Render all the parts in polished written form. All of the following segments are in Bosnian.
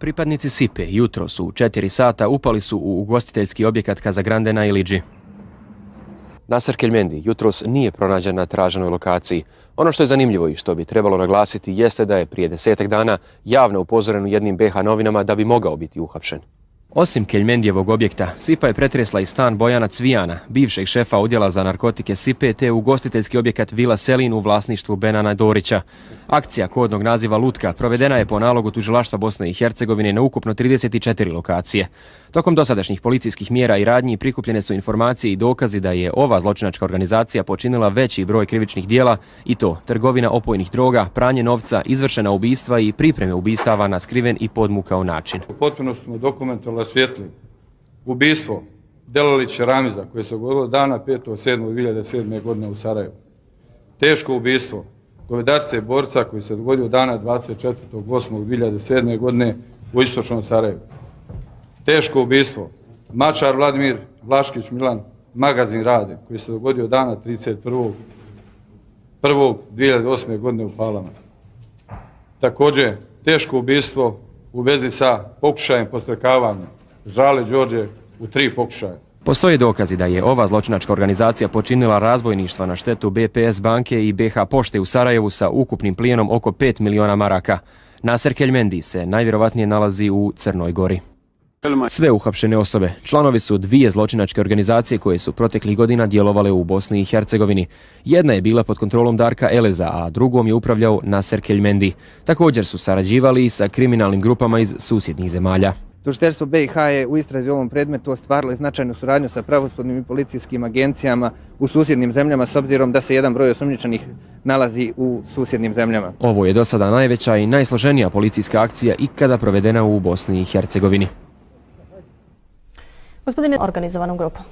Pripadnici Sipe jutros u 4 sata upali su u ugostiteljski objekat Casagrande na Ilidži. Naser Kelmendi jutros nije pronađen na traženoj lokaciji. Ono što je zanimljivo i što bi trebalo naglasiti jeste da je prije 10 dana javno upozoren u jednim BiH novinama da bi mogao biti uhapšen. Osim Keljmendijevog objekta, Sipa je pretresla i stan Bojana Cvijana, bivšeg šefa odjela za narkotike Sipe, te ugostiteljski objekat Vila Selin u vlasništvu Benana Dorića. Akcija kodnog naziva Lutka provedena je po nalogu tužilaštva Bosne i Hercegovine na ukupno 34 lokacije. Tokom dosadašnjih policijskih mjera i radnji prikupljene su informacije i dokazi da je ova zločinačka organizacija počinila veći broj krivičnih dijela, i to trgovina opojnih droga, pranje novca, izvršena ubistva i pripreme ubistava na skriven i podmukao način. Potpuno smo dokumentovali svijetli ubistvo Delalića Ramiza koje se dogodilo dana 5.7.2007. godine u Sarajevu. Teško ubistvo govedarice Borca koji se dogodio dana 24.8.2007. godine u istočnom Sarajevu. Teško ubistvo Mačar Vladimir Vlaškić Milan Magazin Rade koji se dogodio dana 31.1.2008. godine u Palama. Također teško ubistvo u vezi sa pokušajem podstrekavanja Žale Đorđe u 3 pokušaja. Postoje dokazi da je ova zločinačka organizacija počinila razbojništva na štetu BPS banke i BH pošte u Sarajevu sa ukupnim plijenom oko 5 miliona maraka. Naser Kelmendi se najvjerovatnije nalazi u Crnoj Gori. Sve uhapšene osobe članovi su 2 zločinačke organizacije koje su proteklih godina djelovale u Bosni i Hercegovini. Jedna je bila pod kontrolom Darka Eleza, a drugom je upravljao Naser Kelmendi. Također su sarađivali i sa kriminalnim grupama iz susjednih zemalja. Tužiteljstvo BiH je u istrazi u ovom predmetu ostvarilo značajnu suradnju sa pravosudnim i policijskim agencijama u susjednim zemljama s obzirom da se jedan broj osumnjičenih nalazi u susjednim zemljama. Ovo je do sada najveća i najsloženija policijska akcija ikada provedena u Bosni i Hercegovini. Gospodine, organizovanom grupom.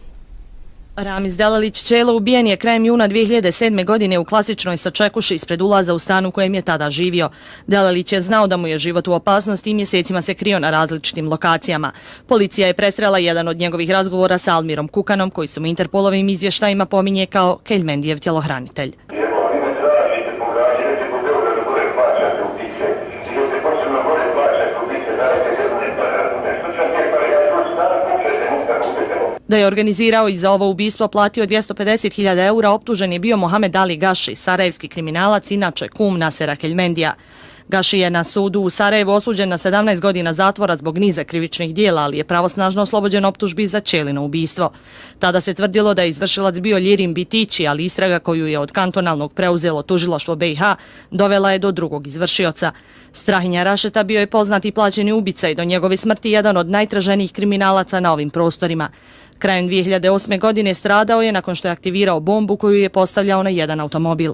Ramiz Delalić Čelo ubijen je krajem juna 2007. godine u klasičnoj sačekuši ispred ulaza u stan u kojem je tada živio. Delalić je znao da mu je život u opasnosti i mjesecima se krio na različitim lokacijama. Policija je presrela jedan od njegovih razgovora sa Almirom Kukanom, koji se u Interpolovim izvještajima pominje kao Keljmendijev tjelohranitelj. Da je organizirao i za ovo ubistvo platio 250.000 eura, optužen je bio Mohamed Ali Gaši, sarajevski kriminalac, inače kum Nasera Keljmendija. Gaši je na sudu u Sarajevu osuđen na 17 godina zatvora zbog niza krivičnih dijela, ali je pravosnažno oslobođen optužbi za Čelino ubistvo. Tada se tvrdilo da je izvršilac bio Ljirim Bitići, ali istraga koju je od kantonalnog preuzelo tužilaštvo BiH dovela je do drugog izvršioca. Strahinja Rašeta bio je poznati i plaćeni ubica i do njegove smrti jedan od najtraženijih kriminalaca na ovim prostorima. Krajem 2008. godine stradao je nakon što je aktivirao bombu koju je postavljao na jedan automobil.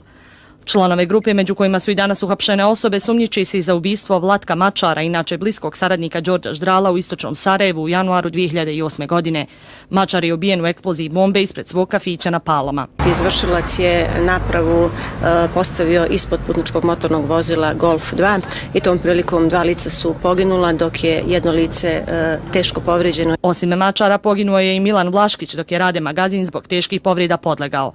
Članove grupe, među kojima su i danas uhapšene osobe, sumnjiči se i za ubistvo Vlatka Mačara, inače bliskog saradnika Đorđa Ždrala u istočnom Sarajevu u januaru 2008. godine. Mačar je ubijen u eksploziji bombe ispred svog kafića na Palama. Izvršilac je napravu postavio ispod putničkog motornog vozila Golf 2 i tom prilikom 2 lica su poginula, dok je jedno lice teško povrijeđeno. Osim Mačara poginuo je i Milan Vlaškić, dok je Rade Magazin zbog teških povreda podlegao.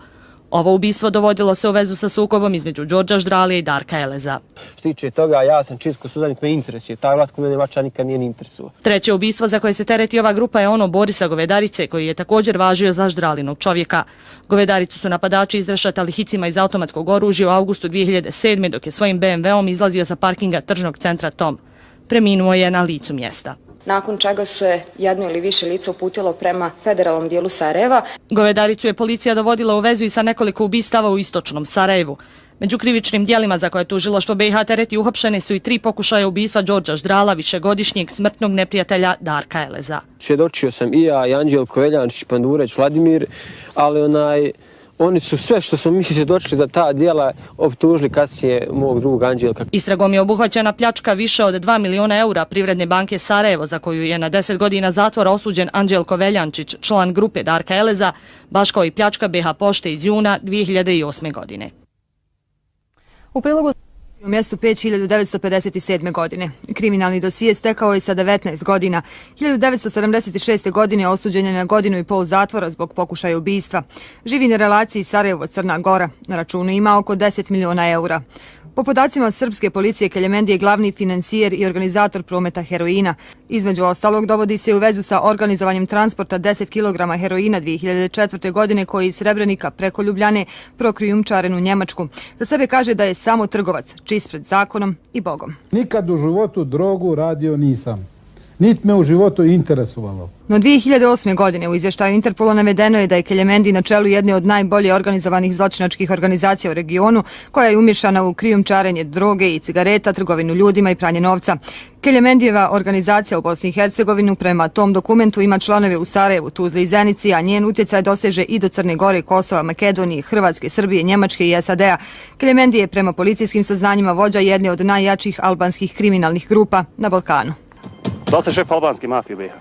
Ovo ubistvo dovodilo se u vezu sa sukobom između Đorđa Ždralije i Darka Eleza. Što tiče toga, ja sam čisto sudanik, me interesuje. Taj Vlatko mene Mačar nikad nije ni interesuo. Treće ubistvo za koje se tereti ova grupa je ono Borisa Govedarice, koji je također važio za Ždralinog čovjeka. Govedaricu su napadači izrešatali hicima iz automatskog oružja u avgustu 2007. dok je svojim BMW-om izlazio sa parkinga tržnog centra Tom. Preminuo je na licu mjesta. Nakon čega su je jedno ili više lica uputilo prema federalnom dijelu Sarajeva. Govedaricu je policija dovodila u vezu i sa nekoliko ubistava u istočnom Sarajevu. Među krivičnim dijelima za koje tužilaštvo BiH tereti uhapšene su i 3 pokušaja ubistva Đorđa Ždrala, višegodišnjeg smrtnog neprijatelja Darka Eleza. Svjedočio sam i ja, i Anđelko Veljančić, Pandureć, Vladimir, ali oni su sve što smo mi svjedočili za ta djela optužili kasnije mog drugog Anđelka. Istragom je obuhvaćena pljačka više od 2 miliona eura Privredne banke Sarajevo, za koju je na 10 godina zatvora osuđen Anđelko Veljančić, član grupe Darka Eleza, baš kao i pljačka BiH pošte iz juna 2008. godine. U prilogu u mjestu Peć 1957. godine. Kriminalni dosije stekao je sa 19 godina. 1976. godine osuđen je na 1,5 godine zatvora zbog pokušaja ubistva. Živi na relaciji Sarajevo-Crna Gora. Na računu ima oko 10 miliona eura. Po podacima srpske policije, Keljmendi je glavni financijer i organizator prometa heroina. Između ostalog, dovodi se u vezu sa organizovanjem transporta 10 kg heroina 2004. godine koji iz Srebrenika preko Ljubljane prokrijumčaren u Njemačku. Za sebe kaže da je samo trgovac, čist pred zakonom i Bogom. Nikad u životu drogu radio nisam. Niti me u životu interesovalo. No 2008. godine u izvještaju Interpola navedeno je da je Keljmendi na čelu jedne od najbolje organizovanih zločinačkih organizacija u regionu, koja je umješana u krijumčarenje droge i cigareta, trgovinu ljudima i pranje novca. Keljmendijeva organizacija u Bosni i Hercegovini prema tom dokumentu ima članove u Sarajevu, Tuzli i Zenici, a njen utjecaj doseže i do Crne Gore, Kosova, Makedonije, Hrvatske, Srbije, Njemačke i SAD-a. Keljmendi je prema policijskim saznanjima vođa jedne od najjačih albanskih kriminalnih grupa na Balkanu. Da li ste šef albanske mafije BiH?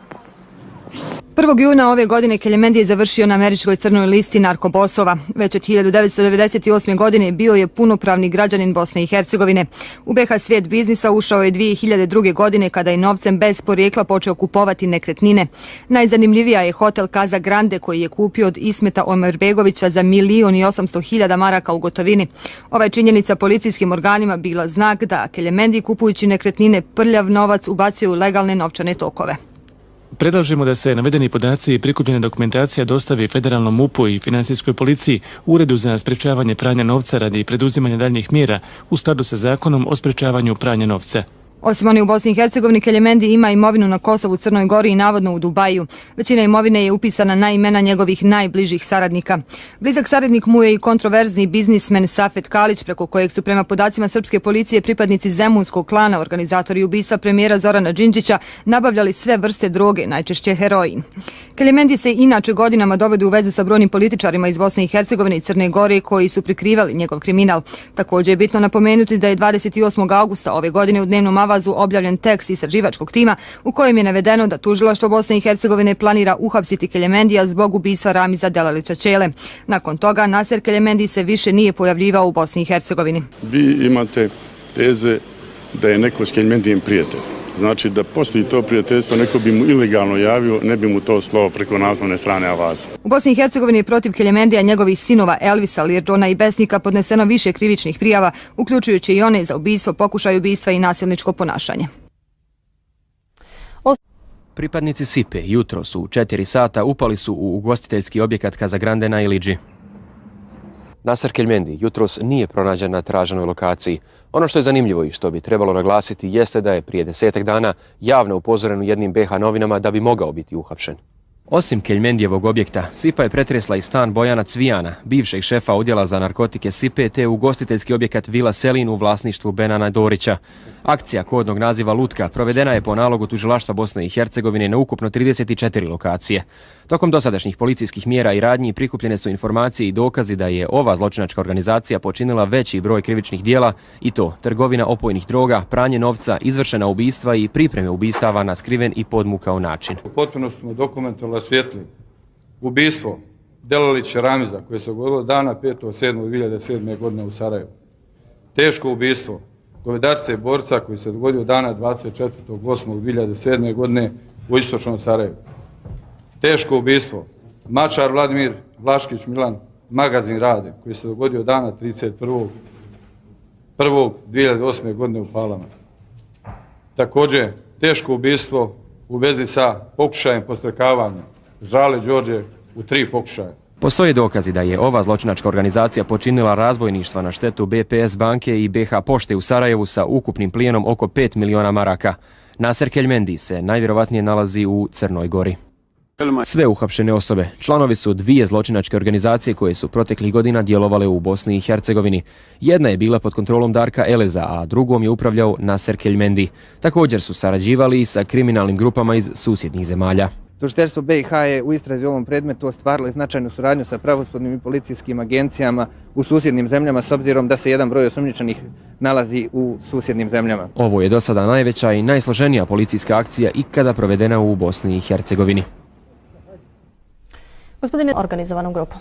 1. juna ove godine Keljmendi je završio na američkoj crnoj listi narkobosova. Već od 1998. godine bio je punopravni građanin Bosne i Hercegovine. U BiH svijet biznisa ušao je 2002. godine kada je novcem bez porijekla počeo kupovati nekretnine. Najzanimljivija je hotel Casa Grande koji je kupio od Ismeta Omerbegovića za 1.800.000 maraka u gotovini. Ova je činjenica policijskim organima bila znak da Keljmendi kupujući nekretnine prljav novac ubacio u legalne novčane tokove. Predlažemo da se navedeni podaci i prikupljena dokumentacija dostavi Federalnom MUP-u i Financijskoj policiji, Uredu za sprečavanje pranja novca radi preduzimanja daljnjih mjera u skladu sa zakonom o sprečavanju pranja novca. Osim oni u Bosni i Hercegovini, Keljmendi ima imovinu na Kosovu, Crnoj Gori i navodno u Dubaju. Većina imovine je upisana na imena njegovih najbližih saradnika. Blizak saradnik mu je i kontroverzni biznismen Safet Kalić, preko kojeg su prema podacima srpske policije pripadnici Zemunskog klana, organizatori ubistva premijera Zorana Đinđića, nabavljali sve vrste droge, najčešće heroin. Keljmendi se inače godinama dovodi u vezu sa brojnim političarima iz Bosne i Hercegovine i Crne Gore koji su prikrivali njegov kriminal. Također je bitno napomenuti da je 28. augusta ove godine u dnevnom avazu objavljen tekst istraživačkog tima u kojem je navedeno da tužilaštvo Bosne i Hercegovine planira uhapsiti Keljmendija zbog ubistva Ramiza Delalića Čele. Nakon toga Naser Keljmendi se više nije pojavljivao u Bosni i Hercegovini. Vi imate teze da je neko s Keljmendijem prijatelj. Znači da postoji to prijateljstvo, neko bi mu ilegalno javio, ne bi mu to slao preko naslovne strane avaza. U Bosni i Hercegovini je protiv Keljmendija njegovih sinova Elvisa, Lirdona i Besnika podneseno više krivičnih prijava, uključujući i one za ubistvo, pokušaj ubistva i nasilničko ponašanje. Pripadnici Sipe jutros u 4 sata upali su u ugostiteljski objekat Casa Grande na Iliđi. Naser Keljmendi jutros nije pronađen na traženoj lokaciji. Ono što je zanimljivo i što bi trebalo naglasiti jeste da je prije 10 dana javno upozoren u jednim BiH novinama da bi mogao biti uhapšen. Osim Keljmendijevog objekta, Sipa je pretresla i stan Bojana Cvijana, bivšeg šefa odjela za narkotike Sipe, te ugostiteljski objekat Vila Selin u vlasništvu Benana Dorića. Akcija kodnog naziva Lutka provedena je po nalogu tužilaštva Bosne i Hercegovine na ukupno 34 lokacije. Tokom dosadašnjih policijskih mjera i radnji prikupljene su informacije i dokazi da je ova zločinačka organizacija počinila veći broj krivičnih dijela i to trgovina opojnih droga, pranje novca, izvršena ubistva i pripreme ubistava na skriven i podmukao način. Potpuno smo dokumentovali svijetli ubistvo Delalića Ramiza koje se dogodilo dana 5.7.2007. godine u Sarajevu. Teško ubistvo govedarca i borca koji se dogodio dana 24.8.2007. godine u istočnom Sarajevu. Teško ubistvo Mačar Vladimir, Vlaškić Milan, magazin Rade koji se dogodio dana 31.1.2008. godine u Palama. Također teško ubistvo u vezi sa pokušajem podstrekavanja Žale Đorđe u 3 pokušaja. Postoje dokazi da je ova zločinačka organizacija počinila razbojništva na štetu BPS banke i BH Pošte u Sarajevu sa ukupnim plijenom oko 5 miliona maraka. Naser Keljmendi se najvjerovatnije nalazi u Crnoj Gori. Sve uhapšene osobe članovi su 2 zločinačke organizacije koje su proteklih godina djelovale u Bosni i Hercegovini. Jedna je bila pod kontrolom Darka Eleza, a drugom je upravljao Naser Keljmendi. Također su sarađivali sa kriminalnim grupama iz susjednih zemalja. Tužiteljstvo BiH je u istrazi u ovom predmetu ostvarilo značajnu suradnju sa pravosudnim i policijskim agencijama u susjednim zemljama s obzirom da se jedan broj osumnjičenih nalazi u susjednim zemljama. Ovo je do sada najveća i najsloženija policijska akcija ikada provedena u Bosni i Hercegovini. Gospodine, organizovanom grupom.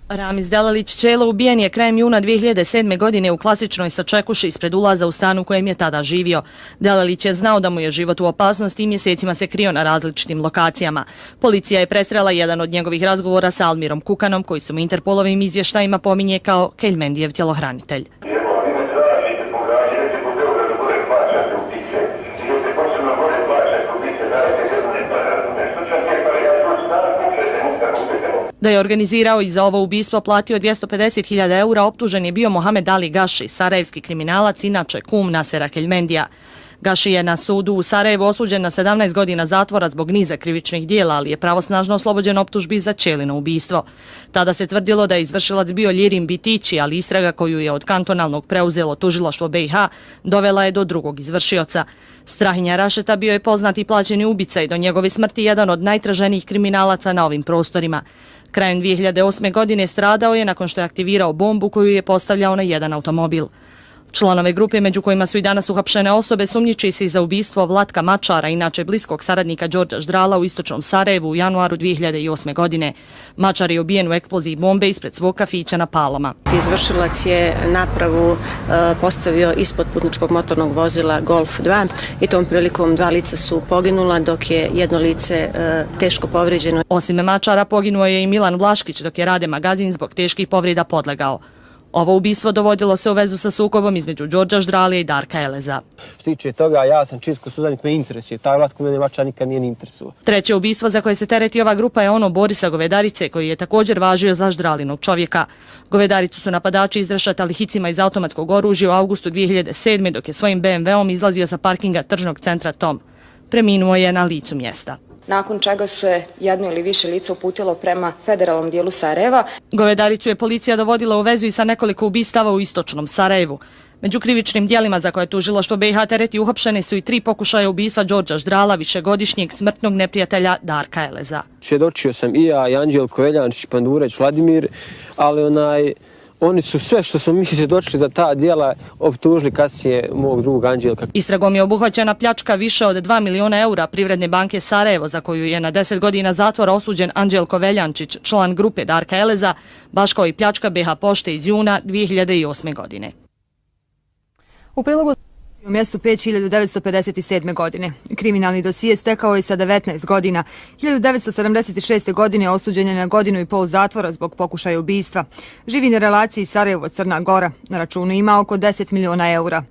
Ramiz Delalić Čele ubijen je krajem juna 2007. godine u klasičnoj sačekuši ispred ulaza u stanu u kojem je tada živio. Delalić je znao da mu je život u opasnosti i mjesecima se krio na različitim lokacijama. Policija je presrela jedan od njegovih razgovora sa Almirom Kukanom, koji se u Interpolovim izvještajima pominje kao Keljmendijev tjelohranitelj. Da je organizirao i za ovo ubistvo platio 250.000 eura, optužen je bio Mohamed Ali Gaši, sarajevski kriminalac, inače kum Nasera Keljmendija. Gaši je na sudu u Sarajevu osuđen na 17 godina zatvora zbog niza krivičnih dijela, ali je pravosnažno oslobođen optužbi za ćelino ubistvo. Tada se tvrdilo da je izvršilac bio Ljirim Bitići, ali istraga koju je od kantonalnog preuzelo tužilaštvo BiH dovela je do drugog izvršioca. Strahinja Rašeta bio je poznat i plaćeni ubica i do njegove smrti jedan od najtraženijih kriminalaca na ovim prostorima. Krajem 2008. godine stradao je nakon što je aktivirao bombu koju je postavljao na jedan automobil. Članove grupe, među kojima su i danas uhapšene osobe, sumnjiči se i za ubistvo Vlatka Mačara, inače bliskog saradnika Đorđa Ždrala u istočnom Sarajevu u januaru 2008. godine. Mačar je ubijen u eksploziji bombe ispred svog kafića na Palama. Izvršilac je napravu postavio ispod putničkog motornog vozila Golf 2 i tom prilikom 2 lica su poginula, dok je jedno lice teško povređeno. Osim Mačara poginuo je i Milan Vlaškić, dok je Rade Magazin zbog teških povreda podlegao. Ovo ubistvo dovodilo se u vezu sa sukobom između Đorđa Ždralije i Darka Eleza. Što tiče toga, ja sam čist sudanik, me interesuje. Taj Vlatko mene Mačar nikad nije ni interesuo. Treće ubistvo za koje se tereti ova grupa je ono Borisa Govedarice, koji je također važio za Ždralinog čovjeka. Govedaricu su napadači izrešatali hicima iz automatskog oružja u avgustu 2007. dok je svojim BMW-om izlazio sa parkinga tržnog centra Tom. Preminuo je na licu mjesta. Nakon čega su je jedno ili više lica uputilo prema federalnom dijelu Sarajeva. Govedaricu je policija dovodila u vezu i sa nekoliko ubistava u istočnom Sarajevu. Među krivičnim dijelima za koje tužilaštvo BiH tereti uhapšene su i 3 pokušaja ubistva Đorđa Ždrala, višegodišnjeg smrtnog neprijatelja Darka Eleza. Svjedočio sam i ja, i Anđelko Veljančić, Pandureć, Vladimir, ali oni su sve što smo mi svjedočili za ta djela optužili kasnije mog drugog Anđelka. Istragom je obuhvaćena pljačka više od 2 miliona eura Privredne banke Sarajevo, za koju je na 10 godina zatvora osuđen Anđelko Veljančić, član grupe Darka Eleza, baš kao i pljačka BiH Pošte iz juna 2008. godine. U prilogu u mjestu Peć 1957. godine. Kriminalni dosije stekao je sa 19 godina. 1976. godine osuđen je na 1,5 godine zatvora zbog pokušaja ubistva. Živi na relaciji Sarajevo-Crna Gora. Na računu ima oko 10 miliona eura.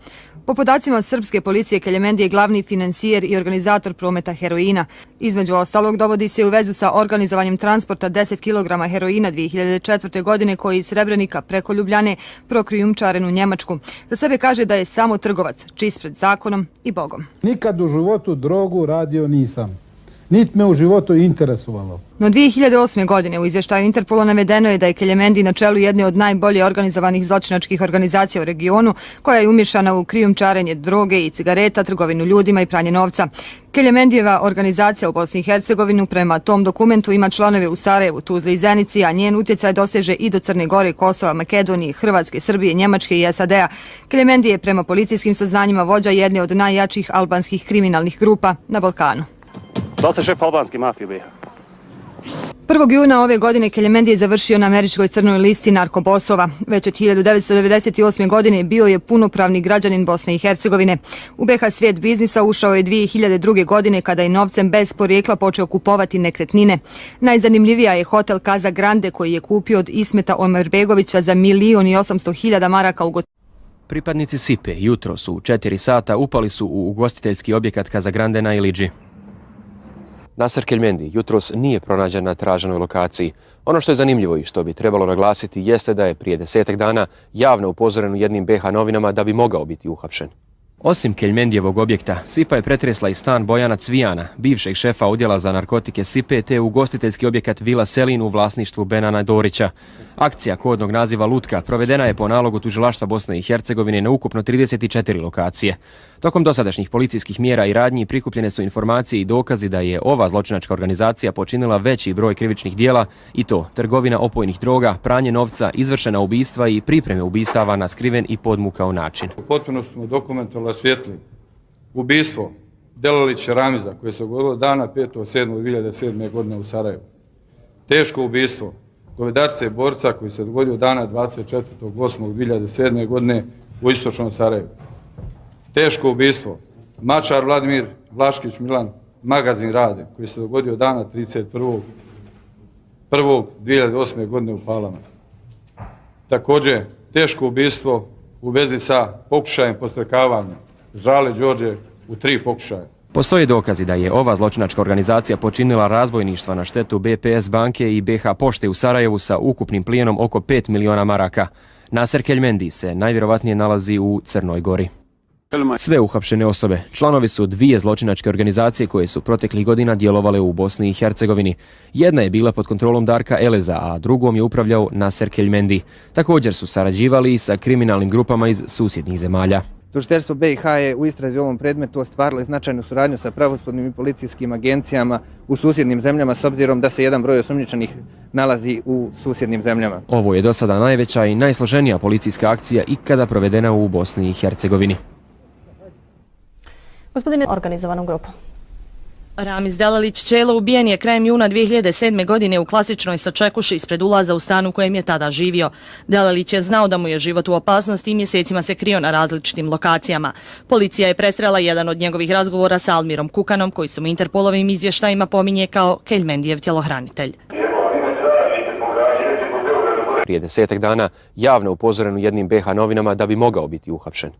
Po podacima srpske policije, Keljmendija je glavni financijer i organizator prometa heroina. Između ostalog, dovodi se u vezu sa organizovanjem transporta 10 kg heroina 2004. godine koji iz Srebrenika preko Ljubljane prokrijumčaren u Njemačku. Za sebe kaže da je samo trgovac, čist pred zakonom i Bogom. Nikad u životu drogu radio nisam. Nit me u životu interesovalo. No 2008. godine u izvještaju Interpola navedeno je da je Keljmendi na čelu jedne od najbolje organizovanih zločinačkih organizacija u regionu, koja je umješana u krijumčarenje droge i cigareta, trgovinu ljudima i pranje novca. Keljmendijeva organizacija u Bosni i Hercegovini prema tom dokumentu ima članove u Sarajevu, Tuzli i Zenici, a njen utjecaj doseže i do Crne Gore, Kosova, Makedonije, Hrvatske, Srbije, Njemačke i SAD-a. Keljmendi je prema policijskim saznanjima vođa jedne od najjačih albanskih kriminalnih grupa na Balkanu. Da li ste šef albanske mafije BiH? 1. juna ove godine Keljmendi je završio na američkoj crnoj listi narkobosova. Već od 1998. godine bio je punopravni građanin Bosne i Hercegovine. U BiH svijet biznisa ušao je 2002. godine kada je novcem bez porijekla počeo kupovati nekretnine. Najzanimljivija je hotel Casa Grande koji je kupio od Ismeta Omerbegovića za 1.800.000 maraka u gotovini. Pripadnici Sipe jutros u 4 sata upali su u ugostiteljski objekat Casa Grande na Iliđi. Naser Keljmendi jutros nije pronađen na traženoj lokaciji. Ono što je zanimljivo i što bi trebalo naglasiti jeste da je prije 10 dana javno upozoren u jednim BiH novinama da bi mogao biti uhapšen. Osim Keljmendijevog objekta, Sipa je pretresla i stan Bojana Cvijana, bivšeg šefa odjela za narkotike Sipe, te ugostiteljski objekat Vila Selin u vlasništvu Benana Dorića. Akcija kodnog naziva Lutka provedena je po nalogu tužilaštva Bosne i Hercegovine na ukupno 34 lokacije. Tokom dosadašnjih policijskih mjera i radnji prikupljene su informacije i dokazi da je ova zločinačka organizacija počinila veći broj krivičnih dijela, i to trgovina opojnih droga, pranje novca, izvršena ubistva i pripreme ubistava na skriven i podmukao način. Potpuno smo dokumentovali osvijetlili ubistvo Delalića Ramiza koje se dogodilo dana 5.7.2007. godine u Sarajevu. Teško ubistvo Govedarce Borca koji se dogodio dana 24.8.2007. godine u istočnom Sarajevu. Teško ubistvo Mačar Vladimir, Vlaškić Milan, Magazin Rade koji se dogodio dana 31.1.2008. godine u Palama. Također teško ubistvo u vezi sa pokušajem podstrekavanja Ždrale Đorđe u 3 pokušaja. Postoje dokazi da je ova zločinačka organizacija počinila razbojništva na štetu BPS banke i BH pošte u Sarajevu sa ukupnim plijenom oko 5 miliona maraka. Naser Keljmendi se najvjerovatnije nalazi u Crnoj Gori. Sve uhapšene osobe članovi su dvije zločinačke organizacije koje su proteklih godina djelovale u Bosni i Hercegovini. Jedna je bila pod kontrolom Darka Eleza, a drugom je upravljao Naser Keljmendi. Također su sarađivali i sa kriminalnim grupama iz susjednih zemalja. Tužiteljstvo BiH je u istrazi u ovom predmetu ostvarilo značajnu suradnju sa pravosudnim i policijskim agencijama u susjednim zemljama s obzirom da se jedan broj osumnjičenih nalazi u susjednim zemljama. Ovo je do sada najveća i najsloženija policijska akcija ikada provedena u Bosni i Hercegovini. Gospodine, organizovanom grupom. Ramiz Delalić Čelo ubijen je krajem juna 2007. godine u klasičnoj sačekuši ispred ulaza u stan u kojem je tada živio. Delalić je znao da mu je život u opasnosti i mjesecima se krio na različitim lokacijama. Policija je presrela jedan od njegovih razgovora sa Almirom Kukanom, koji se u Interpolovim izvještajima pominje kao Keljmendijev tjelohranitelj. Prije 10 dana javno upozoren u jednim BH novinama da bi mogao biti uhapšen.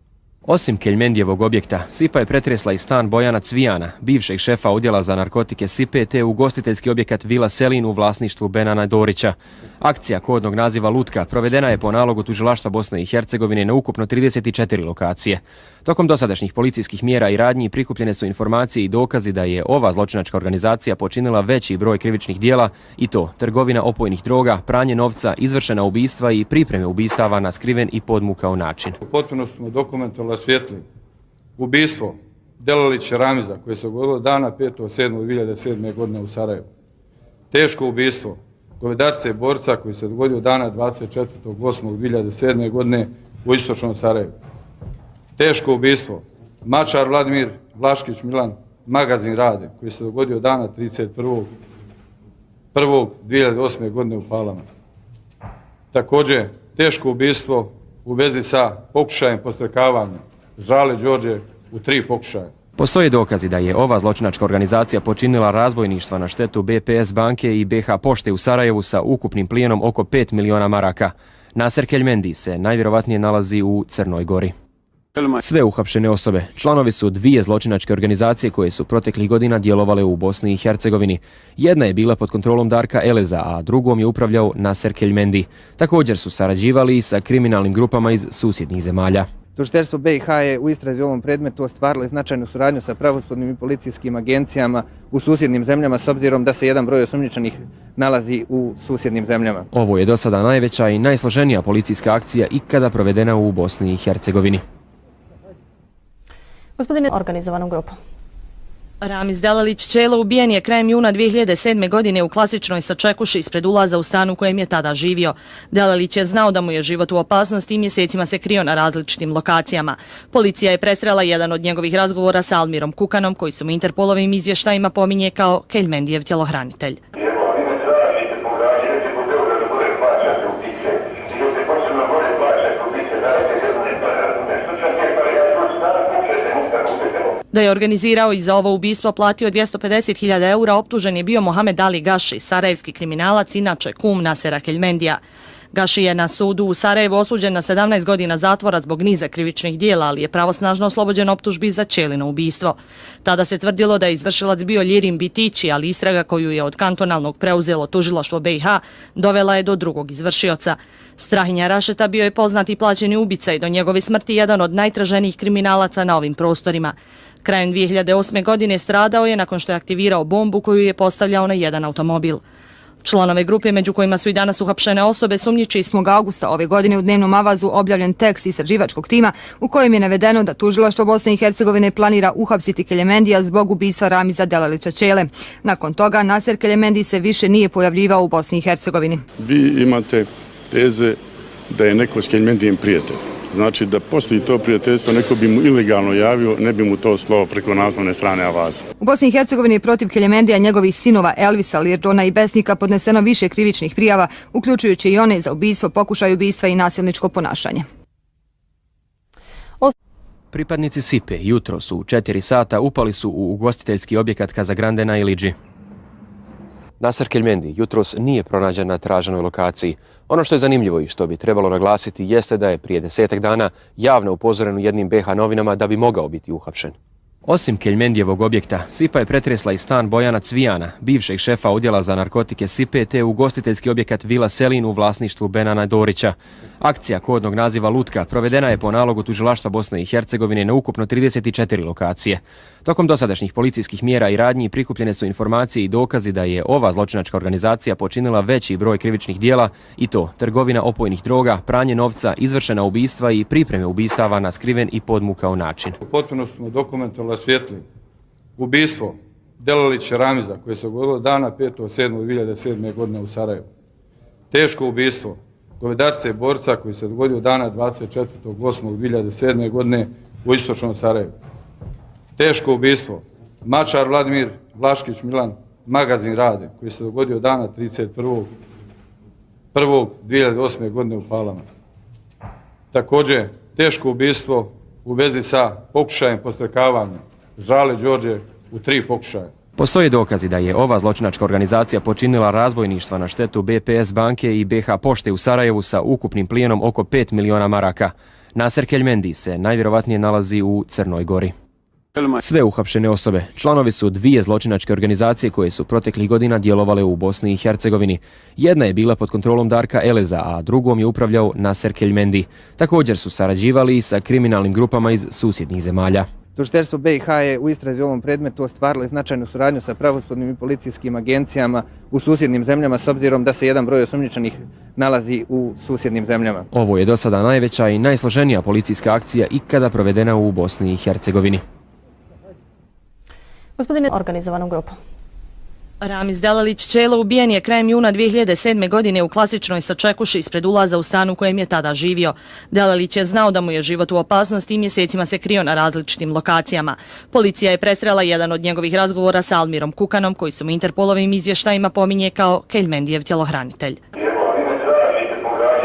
Osim Keljmendijevog objekta, SIPA je pretresla i stan Bojana Cvijana, bivšeg šefa odjela za narkotike SIPA, te ugostiteljski objekat Vila Selin u vlasništvu Benana Dorića. Akcija kodnog naziva Lutka provedena je po nalogu tužilaštva Bosne i Hercegovine na ukupno 34 lokacije. Tokom dosadašnjih policijskih mjera i radnji prikupljene su informacije i dokazi da je ova zločinačka organizacija počinila veći broj krivičnih dijela, i to trgovina opojnih droga, pranje novca, izvršena ubistva i pripreme ubistava na skriven i podmukao način. Potpuno smo dokumentovali svijetli ubistvo Delalića Ramiza koje se dogodilo dana 5.7.2007. godine u Sarajevu. Teško ubistvo govedarca i borca koji se dogodio dana 24.8.2007. godine u istočnom Sarajevu. Teško ubistvo Mačar Vladimir, Vlaškić Milan, magazin Rade koji se dogodio dana 31.1.2008. godine u Palama. Također teško ubistvo u vezi sa pokušajem podstrekavanja Žale Đorđe u 3 pokušaja. Postoje dokazi da je ova zločinačka organizacija počinila razbojništva na štetu BPS banke i BH pošte u Sarajevu sa ukupnim plijenom oko 5 miliona maraka. Naser Keljmendi se najvjerovatnije nalazi u Crnoj Gori. Sve uhapšene osobe članovi su dvije zločinačke organizacije koje su proteklih godina djelovale u Bosni i Hercegovini. Jedna je bila pod kontrolom Darka Eleza, a drugom je upravljao Naser Keljmendi. Također su sarađivali i sa kriminalnim grupama iz susjednih zemalja. Tužiteljstvo BiH je u istrazi u ovom predmetu ostvarilo značajnu suradnju sa pravosudnim i policijskim agencijama u susjednim zemljama s obzirom da se jedan broj osumnjičenih nalazi u susjednim zemljama. Ovo je do sada najveća i najsloženija policijska akcija ikada provedena u Bosni i Hercegovini. Gospodine, organizovanom grupom. Ramiz Delalić Čelo ubijen je krajem juna 2007. godine u klasičnoj sačekuši ispred ulaza u stan u kojem je tada živio. Delalić je znao da mu je život u opasnosti i mjesecima se krio na različitim lokacijama. Policija je presrela jedan od njegovih razgovora sa Almirom Kukanom, koji se u Interpolovim izvještajima pominje kao Keljmendijev tjelohranitelj. Da je organizirao i za ovo ubistvo platio 250.000 eura, optužen je bio Mohamed Ali Gaši, sarajevski kriminalac, inače kum Nasera Keljmendija. Gaši je na sudu u Sarajevu osuđen na 17 godina zatvora zbog niza krivičnih dijela, ali je pravosnažno oslobođen optužbi za Čelino ubistvo. Tada se tvrdilo da je izvršilac bio Ljirim Bitići, ali istraga koju je od kantonalnog preuzelo tužilaštvo BiH dovela je do drugog izvršioca. Strahinja Rašeta bio je poznati i plaćeni ubica i do njegove smrti jedan od najtraženijih kriminalaca na ovim prostorima. Krajem 2008. godine stradao je nakon što je aktivirao bombu koju je postavljao na jedan automobil. Članove grupe, među kojima su i danas uhapšene osobe, sumnjiči 8. augusta ove godine u dnevnom avazu objavljen tekst istraživačkog tima u kojem je navedeno da tužilaštvo Bosne i Hercegovine planira uhapsiti Keljmendija zbog ubistva Ramiza Delalića Čele. Nakon toga Naser Keljmendi se više nije pojavljivao u Bosni i Hercegovini. Vi imate teze da je neko s Keljmendijem prijatelj. Znači da postoji to prijateljstvo, neko bi mu ilegalno javio, ne bi mu to slao preko naslovne strane avaza. U Bosni i Hercegovini je protiv Keljmendija, njegovih sinova Elvisa, Lirdona i Besnika podneseno više krivičnih prijava, uključujući i one za ubistvo, pokušaj ubistva i nasilničko ponašanje. Pripadnici SIPA jutros u 4 sata upali su u ugostiteljski objekat Casagrande na Iliđi. Naser Keljmendi jutros nije pronađen na traženoj lokaciji. Ono što je zanimljivo i što bi trebalo naglasiti jeste da je prije 10 dana javno upozoren u jednim BH novinama da bi mogao biti uhapšen. Osim Keljmendijevog objekta, SIPA je pretresla i stan Bojana Cvijana, bivšeg šefa odjela za narkotike SIPA, te ugostiteljski objekat Vila Selin u vlasništvu Benana Dorića. Akcija kodnog naziva Lutka provedena je po nalogu Tužilaštva Bosne i Hercegovine na ukupno 34 lokacije. Tokom dosadašnjih policijskih mjera i radnji prikupljene su informacije i dokazi da je ova zločinačka organizacija počinila veći broj krivičnih dijela, i to trgovina opojnih droga, pranje novca, izvršena ubistva i pripreme ubistava na skriven i podmukao način. Potpuno smo dokumentovali svjetli ubistvo Delalića Ramiza koje se dogodilo dana 5.7.2007. godine u Sarajevu. Teško ubistvo govedarca i borca koji se dogodio dana 24.8.2007. godine u istočnom Sarajevu. Teško ubistvo Mačar Vladimir, Vlaškić Milan, magazin Rade koji se dogodio dana 31.1.2008. godine u Palama. Također teško ubistvo u vezi sa pokušajem podstrekavanja Žale Đorđe u 3 pokušaja. Postoje dokazi da je ova zločinačka organizacija počinila razbojništva na štetu BPS banke i BH pošte u Sarajevu sa ukupnim plijenom oko 5 miliona maraka. Naser Keljmendi se najvjerovatnije nalazi u Crnoj Gori. Sve uhapšene osobe članovi su dvije zločinačke organizacije koje su proteklih godina djelovale u Bosni i Hercegovini. Jedna je bila pod kontrolom Darka Eleza, a drugom je upravljao Naser Keljmendi. Također su sarađivali sa kriminalnim grupama iz susjednih zemalja. Tužiteljstvo BiH je u istrazi u ovom predmetu ostvarilo značajnu suradnju sa pravosudnim i policijskim agencijama u susjednim zemljama s obzirom da se jedan broj osumnjičenih nalazi u susjednim zemljama. Ovo je do sada najveća i najsloženija policijska akcija ikada provedena u Bosni i Hercegovini. Gospodine, organizovanom grupom. Ramiz Delalić Čelo ubijen je krajem juna 2007. godine u klasičnoj sačekuši ispred ulaza u stan u kojem je tada živio. Delalić je znao da mu je život u opasnosti i mjesecima se krio na različitim lokacijama. Policija je presrela jedan od njegovih razgovora sa Almirom Kukanom, koji se u Interpolovim izvještajima pominje kao Keljmendijev tjelohranitelj.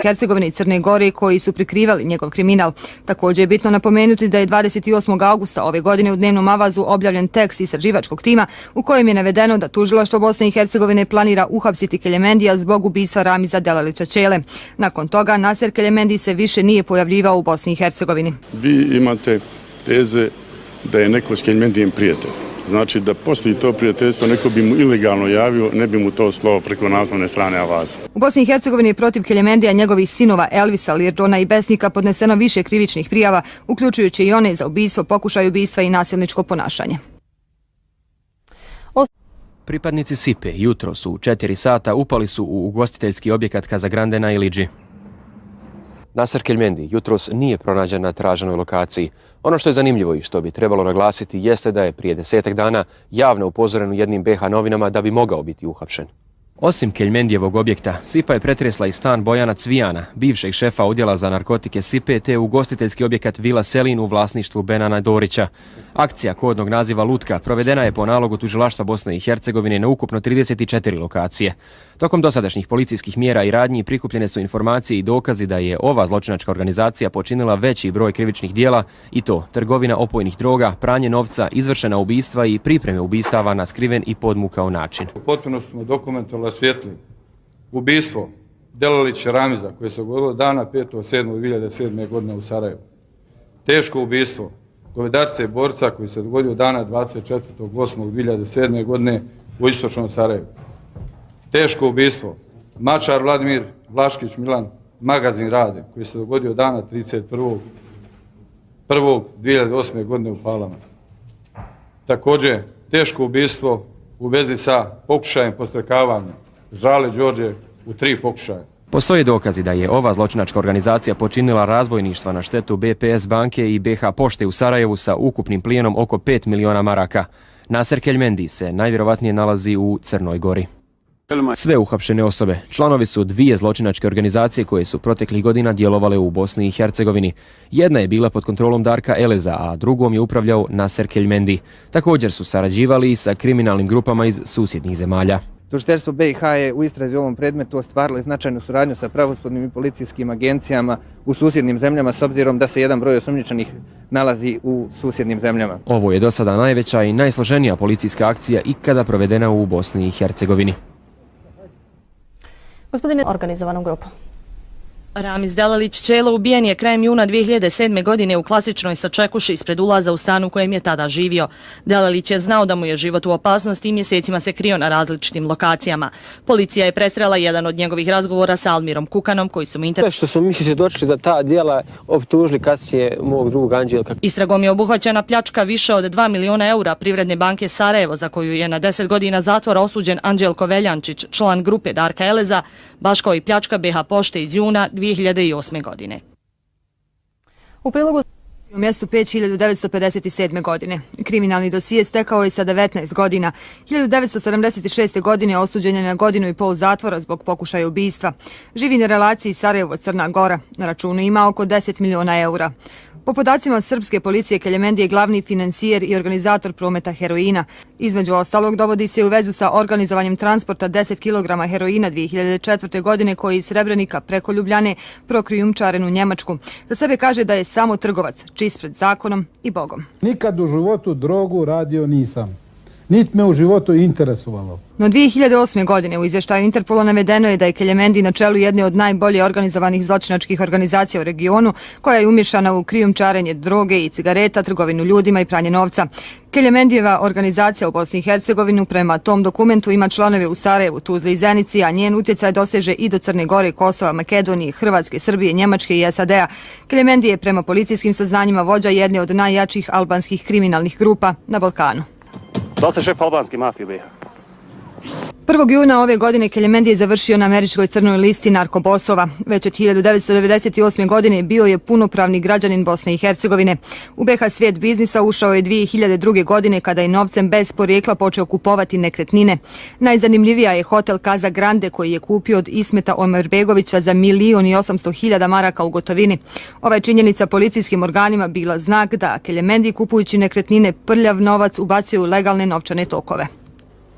Hercegovine i Crne Gore koji su prikrivali njegov kriminal. Također je bitno napomenuti da je 28. augusta ove godine u dnevnom avazu objavljen tekst istraživačkog tima u kojem je navedeno da tužilaštvo Bosne i Hercegovine planira uhapsiti Keljmendija zbog ubistva Ramiza Delalića Čele. Nakon toga Naser Keljmendi se više nije pojavljivao u Bosni i Hercegovini. Vi imate teze da je neko s Keljmendijem prijatelj. Znači da postoji to prijateljstvo, neko bi mu ilegalno javio, ne bi mu to slao preko naslovne strane avaza. U Bosni i Hercegovini je protiv Keljmendija, njegovih sinova Elvisa, Lirdona i Besnika podneseno više krivičnih prijava, uključujući i one za ubistvo, pokušaj ubistva i nasilničko ponašanje. Pripadnici SIPA jutros u 4 sata upali su u ugostiteljski objekat Kazagrande na Ilidži. Naser Keljmendi jutros nije pronađen na traženoj lokaciji. Ono što je zanimljivo i što bi trebalo naglasiti jeste da je prije 10 dana javno upozoren u jednim BH novinama da bi mogao biti uhapšen. Osim Keljmendijevog objekta, SIPA je pretresla i stan Bojana Cvijana, bivšeg šefa odjela za narkotike SIPA, te ugostiteljski objekat Vila Selin u vlasništvu Benana Dorića. Akcija kodnog naziva Lutka provedena je po nalogu Tužilaštva Bosne i Hercegovine na ukupno 34 lokacije. Tokom dosadašnjih policijskih mjera i radnji prikupljene su informacije i dokazi da je ova zločinačka organizacija počinila veći broj krivičnih dijela, i to trgovina opojnih droga, pranje novca, izvršena ubistva i pripreme ubistava na skriven i podmukao način. Potpuno smo dokumentovali svjetli ubistvo Delalića Ramiza koje se dogodilo dana 5.7.2007. godine u Sarajevu. Teško ubistvo govedarca i borca koji se dogodio dana 24.8.2007. godine u istočnom Sarajevu. Teško ubistvo Mačar Vladimir, Vlaškić Milan, magazin Rade koji se dogodio dana 31.1.2008. godine u Palama. Također teško ubistvo u vezi sa pokušajem podstrekavanja Žale Đorđe u 3 pokušaja. Postoje dokazi da je ova zločinačka organizacija počinila razbojništva na štetu BPS banke i BH pošte u Sarajevu sa ukupnim plijenom oko 5 miliona maraka. Naser Keljmendi se najvjerovatnije nalazi u Crnoj Gori. Sve uhapšene osobe članovi su dvije zločinačke organizacije koje su proteklih godina djelovale u Bosni i Hercegovini. Jedna je bila pod kontrolom Darka Eleza, a drugom je upravljao Naser Keljmendi. Također su sarađivali sa kriminalnim grupama iz susjednih zemalja. Tužiteljstvo BiH je u istrazi u ovom predmetu ostvarilo značajnu suradnju sa pravosudnim i policijskim agencijama u susjednim zemljama s obzirom da se jedan broj osumnjičenih nalazi u susjednim zemljama. Ovo je do sada najveća i najsloženija policijska akcija ikada provedena u Bosni i Hercegovini. Gospodine, organizovanom grupom. Ramiz Delalić Ćelo ubijen je krajem juna 2007. godine u klasičnoj sačekuši ispred ulaza u stan u kojem je tada živio. Delalić je znao da mu je život u opasnosti i mjesecima se krio na različitim lokacijama. Policija je presrela jedan od njegovih razgovora sa Almirom Kukanom koji su mu Sve što smo mi svjedočili za ta djela optužili kasnije mog drugog Anđelka. Istragom je obuhvaćena pljačka više od 2 miliona eura Privredne banke Sarajevo, za koju je na 10 godina zatvora osuđen Anđelko Veljančić, član grupe Darka Eleza, baš kao i pljačka BH Pošte iz juna 2008. godine. U prilogu u mjestu Peć 1957. godine. Kriminalni dosije stekao je sa 19 godina. 1976. godine osuđen je na 1,5 godine zatvora zbog pokušaja ubistva. Živi na relaciji Sarajevo-Crna Gora. Na računu ima oko 10 miliona eura. Po podacima srpske policije, Keljemendi je glavni financijer i organizator prometa heroina. Između ostalog, dovodi se u vezu sa organizovanjem transporta 10 kg heroina 2004. godine koji iz Srebrenika preko Ljubljane prokrijumčaren u Njemačku. Za sebe kaže da je samo trgovac, čist pred zakonom i Bogom. Nikad u životu drogu radio nisam. Nit me u životu interesovalo. No 2008. godine u izvještaju Interpola navedeno je da je Keljemendi na čelu jedne od najbolje organizovanih zločinačkih organizacija u regionu, koja je umješana u krijumčarenje droge i cigareta, trgovinu ljudima i pranje novca. Keljemendijeva organizacija u Bosni i Hercegovini prema tom dokumentu ima članove u Sarajevu, Tuzli i Zenici, a njen utjecaj doseže i do Crne Gore, Kosova, Makedonije, Hrvatske, Srbije, Njemačke i SAD-a. Keljemendi je prema policijskim saznanjima vođa jedne od najjačih albanskih kriminalnih grupa na Balkanu. Da li ste šef albanske mafije BiH? 1. juna ove godine Keljemendi je završio na američkoj crnoj listi narkobosova. Već od 1998. godine bio je punopravni građanin Bosne i Hercegovine. U BiH svijet biznisa ušao je 2002. godine kada je novcem bez porijekla počeo kupovati nekretnine. Najzanimljivija je hotel Casa Grande koji je kupio od Ismeta Omerbegovića za 1.800.000 maraka u gotovini. Ova je činjenica policijskim organima bila znak da Keljemendi kupujući nekretnine prljav novac ubacio u legalne novčane tokove.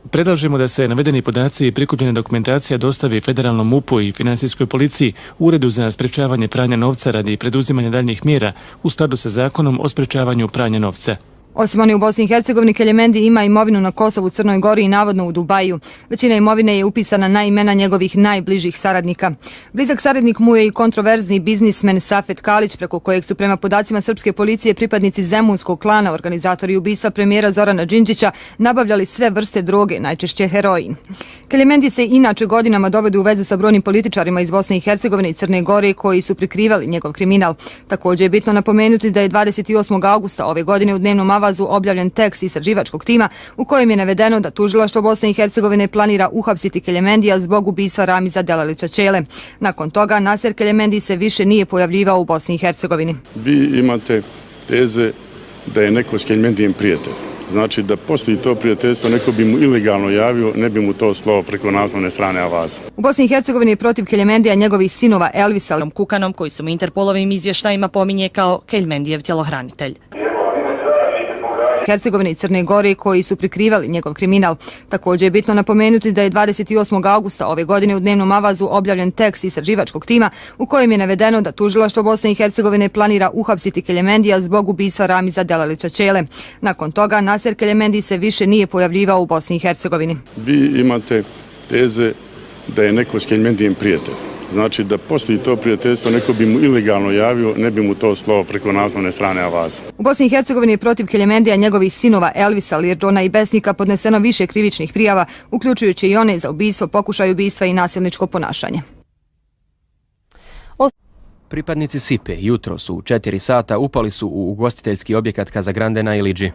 Predlažemo da se navedeni podaci i prikupljena dokumentacija dostavi Federalnom MUP-u i Financijskoj policiji, Uredu za sprečavanje pranja novca radi preduzimanja daljnjih mjera u skladu sa zakonom o sprečavanju pranja novca. Osim oni u Bosni i Hercegovini, Keljemendi ima imovinu na Kosovu, Crnoj Gori i navodno u Dubaju. Većina imovine je upisana na imena njegovih najbližih saradnika. Blizak saradnik mu je i kontroverzni biznismen Safet Kalić, preko kojeg su prema podacima srpske policije pripadnici Zemunskog klana, organizatori ubistva premijera Zorana Đinđića, nabavljali sve vrste droge, najčešće heroin. Keljemendi se inače godinama dovede u vezu sa brojnim političarima iz Bosne i Hercegovine i Crne Gore koji su prikrivali njegov kriminal. Također je bitno napomenuti da je 28. augusta ove godine u dnevnom avazu objavljen tekst istraživačkog tima u kojem je navedeno da tužilaštvo Bosne i Hercegovine planira uhapsiti Keljemendija zbog ubistva Ramiza Delalića Ćele. Nakon toga Naser Keljemendi se više nije pojavljivao u Bosni i Hercegovini. Vi imate teze da je neko s Keljmendijem prijatelj. Znači da postoji to prijateljstvo, neko bi mu ilegalno javio, ne bi mu to slao preko naslovne strane avaza. U Bosni i Hercegovini je protiv Keljemendija njegovih sinova Elvisa Kukanom, koji su mu Interpolovim izvještajima pominje kao Keljmendijev tjelohranitelj. Hercegovine i Crne Gore koji su prikrivali njegov kriminal. Također je bitno napomenuti da je 28. augusta ove godine u dnevnom avazu objavljen tekst istraživačkog tima u kojem je navedeno da tužilaštvo Bosne i Hercegovine planira uhapsiti Keljemendija zbog ubistva Ramiza Delalića Ćele. Nakon toga Naser Keljemendi se više nije pojavljivao u Bosni i Hercegovini. Vi imate teze da je neko s Keljmendijem prijatelj. Znači da postoji to prijateljstvo, neko bi mu ilegalno javio, ne bi mu to slao preko naslovne strane avaza. U Bosni i Hercegovini je protiv Keljemendija njegovih sinova Elvisa, Lirdona i Besnika podneseno više krivičnih prijava, uključujući i one za ubistvo, pokušaj ubistva i nasilničko ponašanje. Pripadnici Sipe jutros u 4 sata upali su u ugostiteljski objekat Casa Grande na Iliđi.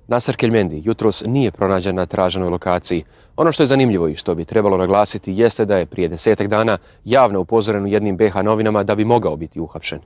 Naser Keljemendi jutros nije pronađen na traženoj lokaciji. Ono što je zanimljivo i što bi trebalo naglasiti jeste da je prije 10 dana javno upozoren u jednim BiH novinama da bi mogao biti uhapšen.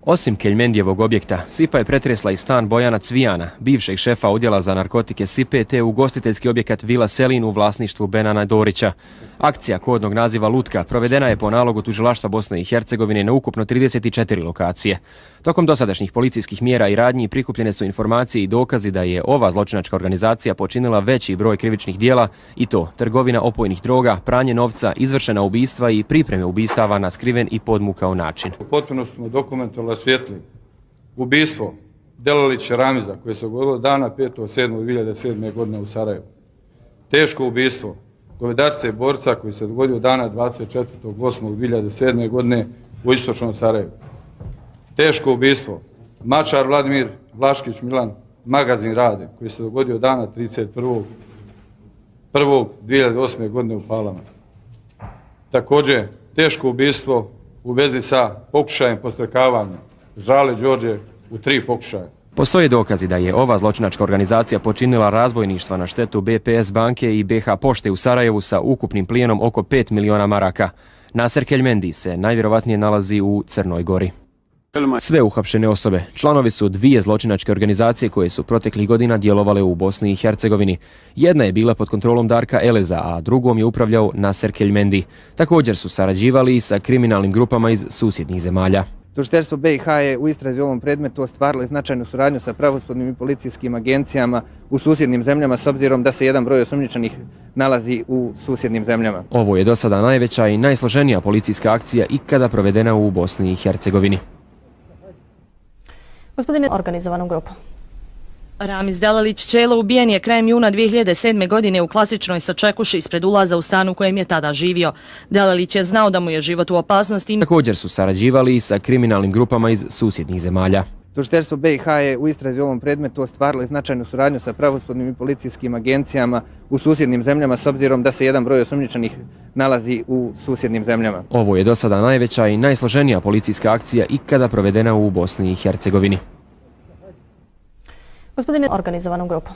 Osim Keljmendijevog objekta, Sipa je pretresla i stan Bojana Cvijana, bivšeg šefa odjela za narkotike Sipe, te ugostiteljski objekat Vila Selin u vlasništvu Benana Dorića. Akcija kodnog naziva Lutka provedena je po nalogu tužilaštva Bosne i Hercegovine na ukupno 34 lokacije. Tokom dosadašnjih policijskih mjera i radnji prikupljene su informacije i dokazi da je ova zločinačka organizacija počinila veći broj krivičnih dijela i to trgovina opojnih droga, pranje novca, izvršena ubistva i pripreme ubistava na skriven i podmukao način. Potpuno smo dokumentovali svijetli ubistvo Delalića Ramiza koje se dogodilo dana 5.7.2007. godine u Sarajevu. Teško ubistvo govedarce i borca koji se dogodio dana 24.8.2007. godine u istočnom Sarajevu. Teško ubistvo Mačar Vladimir, Vlaškić Milan, Magazin Rade koji se dogodio dana 31.1.2008. godine u Palama. Također teško ubistvo u vezi sa pokušajem podstrekavanja Žale Đorđe u 3 pokušaja. Postoje dokazi da je ova zločinačka organizacija počinila razbojništva na štetu BPS banke i BH pošte u Sarajevu sa ukupnim plijenom oko 5 miliona maraka. Naser Keljmendi se najvjerovatnije nalazi u Crnoj Gori. Sve uhapšene osobe članovi su 2 zločinačke organizacije koje su proteklih godina djelovale u Bosni i Hercegovini. Jedna je bila pod kontrolom Darka Eleza, a drugom je upravljao Naser Keljmendi. Također su sarađivali i sa kriminalnim grupama iz susjednih zemalja. Tužiteljstvo BiH je u istrazi u ovom predmetu ostvarilo značajnu suradnju sa pravosudnim i policijskim agencijama u susjednim zemljama s obzirom da se jedan broj osumnjičenih nalazi u susjednim zemljama. Ovo je do sada najveća i najsloženija policijska akcija ikada provedena u Bosni i Hercegovini. Gospodine, organizovanom grupom. Ramiz Delalić Čelo ubijen je krajem juna 2007. godine u klasičnoj Sačekuši ispred ulaza u stan u kojem je tada živio. Delalić je znao da mu je život u opasnosti. Također su sarađivali i sa kriminalnim grupama iz susjednih zemalja. Tužiteljstvo BiH je u istrazi u ovom predmetu ostvarilo značajnu suradnju sa pravosudnim i policijskim agencijama u susjednim zemljama s obzirom da se jedan broj osumnjičenih nalazi u susjednim zemljama. Ovo je do sada najveća i najsloženija policijska akcija ikada provedena u Bosni i Hercegovini. Gospodine, organizovanom grupom.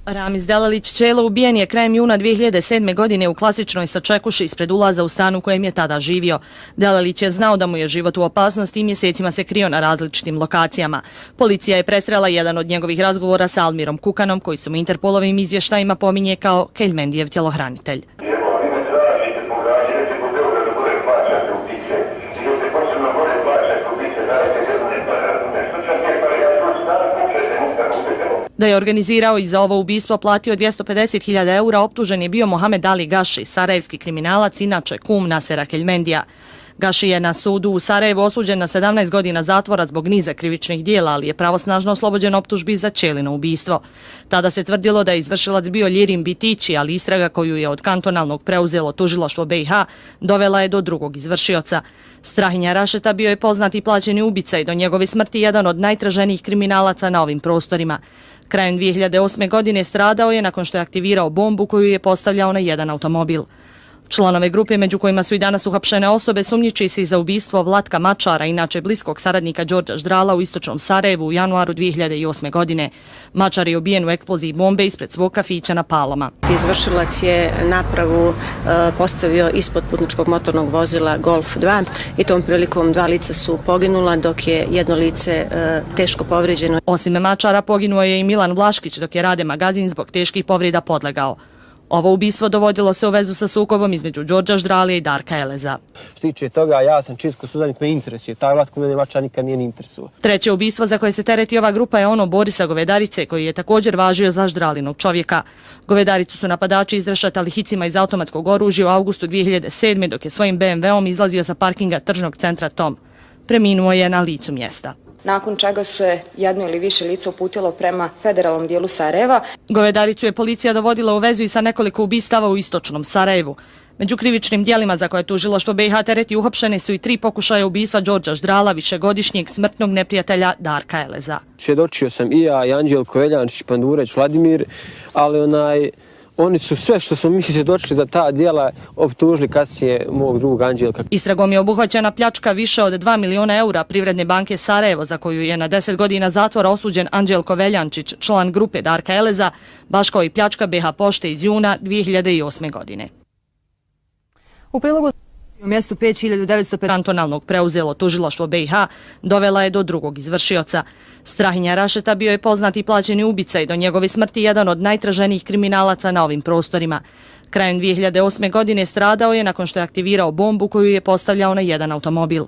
Ramiz Delalić Čelo ubijen je krajem juna 2007. godine u klasičnoj Sačekuši ispred ulaza u stan u kojem je tada živio. Delalić je znao da mu je život u opasnosti i mjesecima se krio na različitim lokacijama. Policija je presrela jedan od njegovih razgovora sa Almirom Kukanom, koji su mu Interpolovim izvještajima pominje kao Keljmendijev tjelohranitelj. Da je organizirao i za ovo ubistvo platio 250.000 eura, optužen je bio Mohamed Ali Gaši, sarajevski kriminalac, inače kum Nasera Keljmendija. Gaši je na sudu u Sarajevu osuđen na 17 godina zatvora zbog niza krivičnih dijela, ali je pravosnažno oslobođen optužbi za Čelino ubistvo. Tada se tvrdilo da je izvršilac bio Ljirim Bitići, ali istraga koju je od kantonalnog preuzelo tužilaštvo BiH dovela je do drugog izvršioca. Strahinja Rašeta bio je poznat i plaćeni ubica i do njegove smrti jedan od najtraženijih kriminalaca na ovim prostorima. Krajem 2008. godine stradao je nakon što je aktivirao bombu koju je postavljao na jedan automobil. Članove grupe, među kojima su i danas uhapšene osobe, sumnjiči se i za ubistvo Vlatka Mačara, inače bliskog saradnika Đorđa Ždrala u istočnom Sarajevu u januaru 2008. godine. Mačar je ubijen u eksploziji bombe ispred svog kafića na Palama. Izvršilac je napravu postavio ispod putničkog motornog vozila Golf 2 i tom prilikom 2 lica su poginula, dok je jedno lice teško povrijeđeno. Osim Mačara poginuo je i Milan Vlaškić, dok je Rade Magazin zbog teških povreda podlegao. Ovo ubistvo dovodilo se u vezu sa sukobom između Đorđa Ždralije i Darka Eleza. Što tiče toga, ja sam čist sudanik, me interesuje. Taj Vlatko mene Mačar nikad nije ni interesuo. Treće ubistvo za koje se tereti ova grupa je ono Borisa Govedarice, koji je također važio za Ždralinog čovjeka. Govedaricu su napadači izrešatali hicima iz automatskog oružja u avgustu 2007. dok je svojim BMW-om izlazio sa parkinga tržnog centra Tom. Preminuo je na licu mjesta. Nakon čega su je jedno ili više lica uputilo prema federalnom dijelu Sarajeva. Govedaricu je policija dovodila u vezu i sa nekoliko ubistava u istočnom Sarajevu. Među krivičnim dijelima za koje tužilaštvo BiH tereti uhapšene su i 3 pokušaja ubistva Đorđa Ždrala, višegodišnjeg smrtnog neprijatelja Darka Eleza. Svjedočio sam i ja, i Anđelko Veljančić, Pandureć, Vladimir, ali oni su sve što smo mi svjedočili za ta djela optužili kasnije mog drugog Anđelka. Istragom je obuhvaćena pljačka više od 2 miliona eura Privredne banke Sarajevo, za koju je na 10 godina zatvora osuđen Anđelko Veljančić, član grupe Darka Eleza, baš kao i pljačka BH pošte iz juna 2008. godine. U prilogu u mjestu 5950 kantonalnog preuzelo tužilaštvo BiH dovela je do drugog izvršioca. Strahinja Rašeta bio je poznat i plaćeni ubica i do njegove smrti jedan od najtraženijih kriminalaca na ovim prostorima. Krajem 2008. godine stradao je nakon što je aktivirao bombu koju je postavljao na jedan automobil.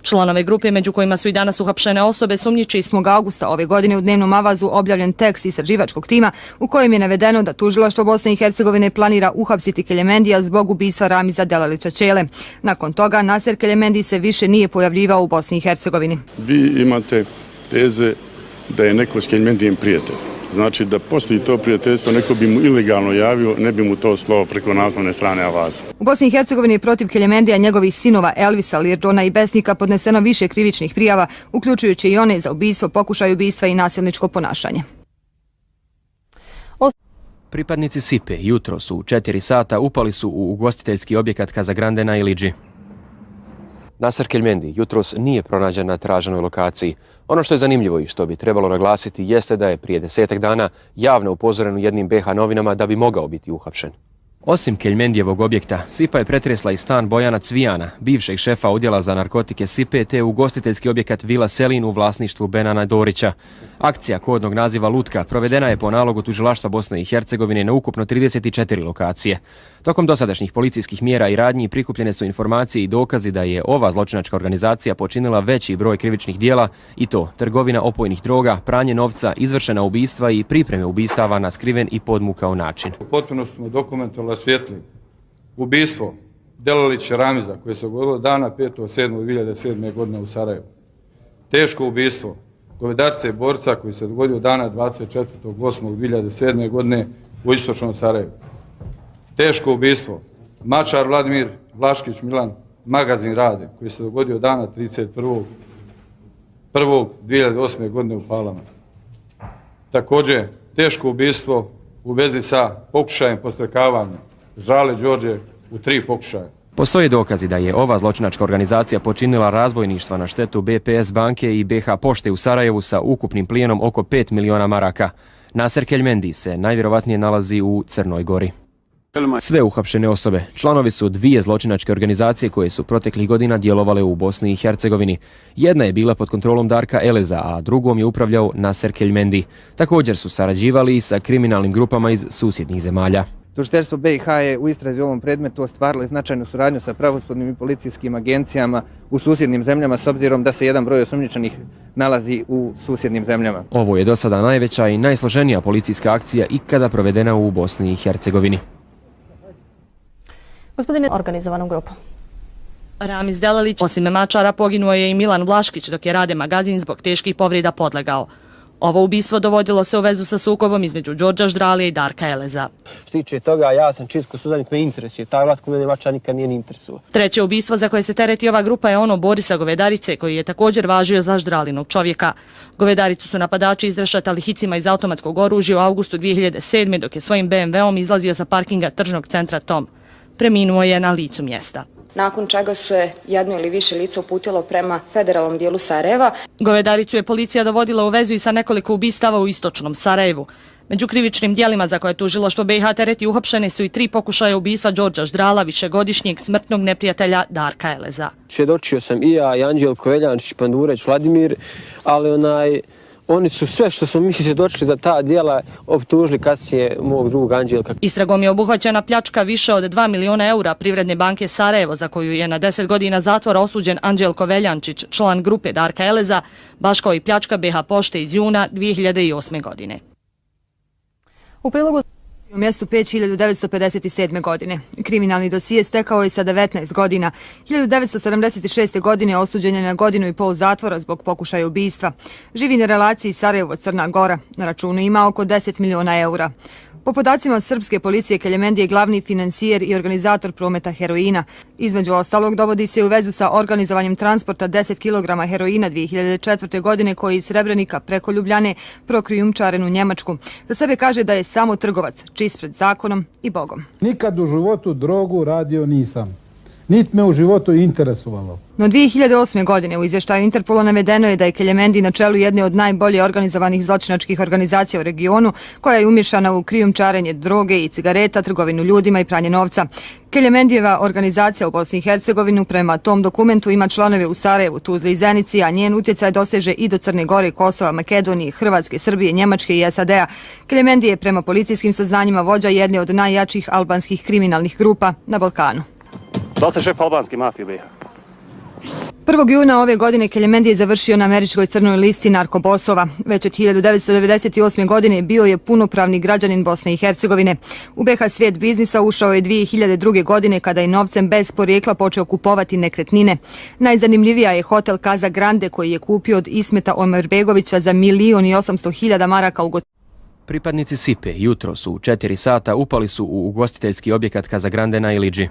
Članove grupe, među kojima su i danas uhapšene osobe, sumnjiči 8. augusta ove godine u dnevnom avazu objavljen tekst istraživačkog tima u kojem je navedeno da tužilaštvo Bosne i Hercegovine planira uhapsiti Keljmendija zbog ubistva Ramiza Delalića Čele. Nakon toga Naser Keljmendi se više nije pojavljivao u Bosni i Hercegovini. Vi imate teze da je neko s Keljmendijem prijatelj. Znači da postoji to prijateljstvo, neko bi mu ilegalno javio, ne bi mu to slao preko naslovne strane Avaza. U Bosni i Hercegovini je protiv Keljemendija njegovih sinova Elvisa, Lirdona i Besnika podneseno više krivičnih prijava, uključujući i one za ubistvo, pokušaj ubistva i nasilničko ponašanje. Pripadnici Sipe jutros u 4 sata upali su u ugostiteljski objekat Kazagrande na Ilidži. Naser Keljmendi jutros nije pronađen na traženoj lokaciji. Ono što je zanimljivo i što bi trebalo naglasiti jeste da je prije 10 dana javno upozoren u jednim BiH novinama da bi mogao biti uhapšen. Osim Keljmendijevog objekta, Sipa je pretresla i stan Bojana Cvijana, bivšeg šefa odjela za narkotike Sipe, te ugostiteljski objekat Vila Selin u vlasništvu Benana Dorića. Akcija kodnog naziva Lutka provedena je po nalogu tužilaštva Bosne i Hercegovine na ukupno 34 lokacije. Tokom dosadašnjih policijskih mjera i radnji prikupljene su informacije i dokazi da je ova zločinačka organizacija počinila veći broj krivičnih dijela i to trgovina opojnih droga, pranje novca, izvršena ubistva i pripreme ubistava na skriven i podmukao način. Potpuno smo dokumentovali svijetli ubistvo Delalića Ramiza koje se dogodilo dana 5.7.2007. godine u Sarajevu. Teško ubistvo govedarce borca koji se dogodio dana 24.8.2007. godine u istočnom Sarajevu. Teško ubistvo Mačar Vladimir Vlaškić Milan, magazin Rade, koji se dogodio dana 31.1.2008. godine u Palama. Također, teško ubistvo u vezi sa pokušajem podstrekavanja Žale Đorđe u 3 pokušaja. Postoje dokazi da je ova zločinačka organizacija počinila razbojništva na štetu BPS banke i BH pošte u Sarajevu sa ukupnim plijenom oko 5 miliona maraka. Naser Keljmendi se najvjerovatnije nalazi u Crnoj Gori. Sve uhapšene osobe članovi su 2 zločinačke organizacije koje su proteklih godina djelovale u Bosni i Hercegovini. Jedna je bila pod kontrolom Darka Eleza, a drugom je upravljao Naser Keljmendi. Također su sarađivali i sa kriminalnim grupama iz susjednih zemalja. Tužiteljstvo BiH je u istrazi u ovom predmetu ostvarilo značajnu suradnju sa pravosudnim i policijskim agencijama u susjednim zemljama s obzirom da se jedan broj osumnjičenih nalazi u susjednim zemljama. Ovo je do sada najveća i najsloženija policijska akcija ikada provedena u Bosni i Hercegovini. Gospodine, organizovanom grupom. Ramiz Delalić, osim Mačara, poginuo je i Milan Vlaškić dok je Rade magazin zbog teških povreda podlegao. Ovo ubistvo dovodilo se u vezu sa sukobom između Đorđa Ždralije i Darka Eleza. Što tiče toga, ja sam čisto sudanik, me interesuje. Taj vlast kod mene Mačar nikad nije ni interesuo. Treće ubistvo za koje se tereti ova grupa je ono Borisa Govedarice, koji je također važio za Ždralinog čovjeka. Govedaricu su napadači izrešatali hicima iz automatskog oružja u avgustu 2007. dok je svojim BMW-om izlazio sa parkinga tržnog centra Tom. Preminuo je na licu mjesta. Nakon čega su je jedno ili više lica uputilo prema federalnom dijelu Sarajeva. Govedaricu je policija dovodila u vezu i sa nekoliko ubistava u istočnom Sarajevu. Među krivičnim dijelima za koje tužilaštvo BiH tereti uhapšene su i 3 pokušaja ubistva Đorđa Ždrala, višegodišnjeg smrtnog neprijatelja Darka Eleza. Svjedočio sam i ja, i Anđel Koveljančić, Pandureć, Vladimir, ali oni su sve što smo mi svjedočili za ta djela optužili kasnije mog drugog Anđelka. Istragom je obuhvaćena pljačka više od 2 miliona eura Privredne banke Sarajevo, za koju je na 10 godina zatvora osuđen Anđel Koveljančić, član grupe Darka Eleza, baš kao i pljačka BH pošte iz juna 2008. godine. U prilogu u mjestu Peć 1957. godine. Kriminalni dosije stekao je sa 19 godina. 1976. godine osuđen je na 1,5 godine zatvora zbog pokušaja ubistva. Živi na relaciji Sarajevo-Crna Gora. Na računu ima oko 10 miliona eura. Po podacima srpske policije, Keljmendi je glavni financijer i organizator prometa heroina. Između ostalog, dovodi se u vezu sa organizovanjem transporta 10 kg heroina 2004. godine koji iz Srebrenika preko Ljubljane prokrijumčaren u Njemačku. Za sebe kaže da je samo trgovac, čist pred zakonom i Bogom. Nikad u životu drogu radio nisam. Nit me u životu interesovalo. No 2008. godine u izvještaju Interpola navedeno je da je Keljmendi na čelu jedne od najbolje organizovanih zločinačkih organizacija u regionu, koja je umješana u krijumčarenje droge i cigareta, trgovinu ljudima i pranje novca. Keljmendijeva organizacija u Bosni i Hercegovini prema tom dokumentu ima članove u Sarajevu, Tuzli i Zenici, a njen utjecaj doseže i do Crne Gore, Kosova, Makedonije, Hrvatske, Srbije, Njemačke i SAD-a. Keljmendi je prema policijskim saznanjima vođa jedne od najjačih albanskih kriminalnih grupa na Balkanu. Da li ste šef albanske mafije BiH? 1. juna ove godine Keljmendi je završio na američkoj crnoj listi narkobosova. Već od 1998. godine bio je punopravni građanin Bosne i Hercegovine. U BiH svijet biznisa ušao je 2002. godine kada je novcem bez porijekla počeo kupovati nekretnine. Najzanimljivija je hotel Kazagrande koji je kupio od Ismeta Omerbegovića za 1.800.000 maraka u gotovini. Pripadnici Sipe jutros u 4 sata upali su u ugostiteljski objekat Casa Grande na Ilidži.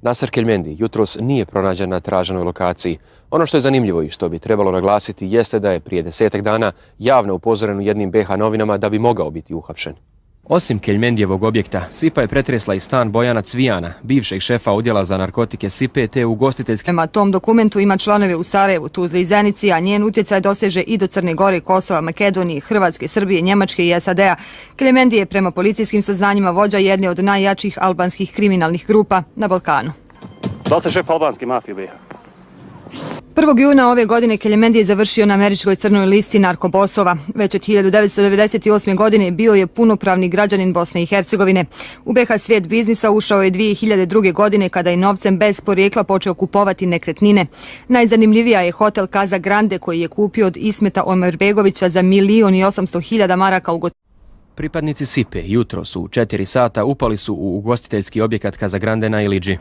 Naser Kelmendi jutros nije pronađen na traženoj lokaciji. Ono što je zanimljivo i što bi trebalo naglasiti jeste da je prije 10 dana javno upozoren u jednim BiH novinama da bi mogao biti uhapšen. Osim Keljmendijevog objekta, Sipa je pretresla i stan Bojana Cvijana, bivšeg šefa odjela za narkotike Sipe te ugostiteljski. Prema tom dokumentu ima članove u Sarajevu, Tuzli i Zenici, a njen utjecaj doseže i do Crne Gore, Kosova, Makedonije, Hrvatske, Srbije, Njemačke i SAD-a. Kelmendi je prema policijskim saznanjima vođa jedne od najjačih albanskih kriminalnih grupa na Balkanu. Da li ste šef albanske mafije BiH? 1. juna ove godine Kelmendi je završio na američkoj crnoj listi narkobosova. Već od 1998. godine bio je punopravni građanin Bosne i Hercegovine. U BiH svijet biznisa ušao je 2002. godine kada je novcem bez porijekla počeo kupovati nekretnine. Najzanimljivija je hotel Casa Grande koji je kupio od Ismeta Omerbegovića za 1.800.000 maraka u gotovini. Pripadnici Sipe jutros u 4 sata upali su u ugostiteljski objekat Casa Grande na Ilidži.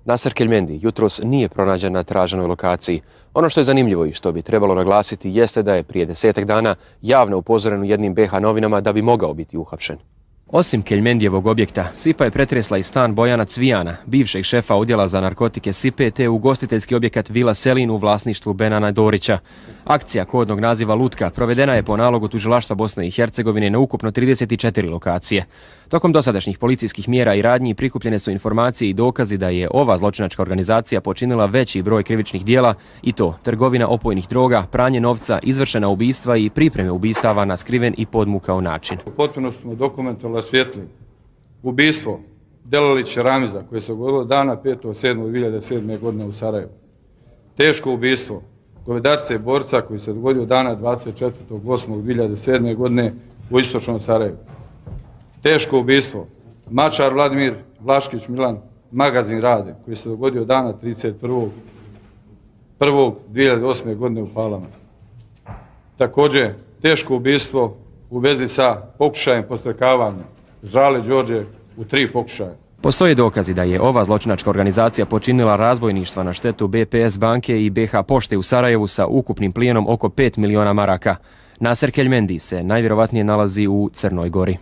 Naser Kelmendi jutros nije pronađen na traženoj lokaciji. Ono što je zanimljivo i što bi trebalo naglasiti jeste da je prije 10 dana javno upozoren u jednim BiH novinama da bi mogao biti uhapšen. Osim Keljmendijevog objekta, Sipa je pretresla i stan Bojana Cvijana, bivšeg šefa odjela za narkotike Sipe te ugostiteljski objekat Vila Selin u vlasništvu Benana Dorića. Akcija kodnog naziva Lutka provedena je po nalogu tužilaštva Bosne i Hercegovine na ukupno 34 lokacije. Tokom dosadašnjih policijskih mjera i radnji prikupljene su informacije i dokazi da je ova zločinačka organizacija počinila veći broj krivičnih dijela i to trgovina opojnih droga, pranje novca, izvršena ubistva i pripreme ubistava na skriven i podmukao način. Potpuno smo dokumentovali svijetli ubistvo Delalića Ramiza koje se dogodilo dana 5.7.2007. godine u Sarajevu. Teško ubistvo govedarca i borca koji se dogodio dana 24.8.2007. godine u istočnom Sarajevu. Teško ubistvo Mačar Vladimir, Vlaškić Milan, magazin Rade koji se dogodio dana 31.1.2008. godine u Palama. Također teško ubistvo u vezi sa pokušajem podstrekavanja Žale Đorđe u 3 pokušaja. Postoje dokazi da je ova zločinačka organizacija počinila razbojništva na štetu BPS banke i BiH pošte u Sarajevu sa ukupnim plijenom oko 5 miliona maraka. Naser Kelmendi se najvjerovatnije nalazi u Crnoj Gori.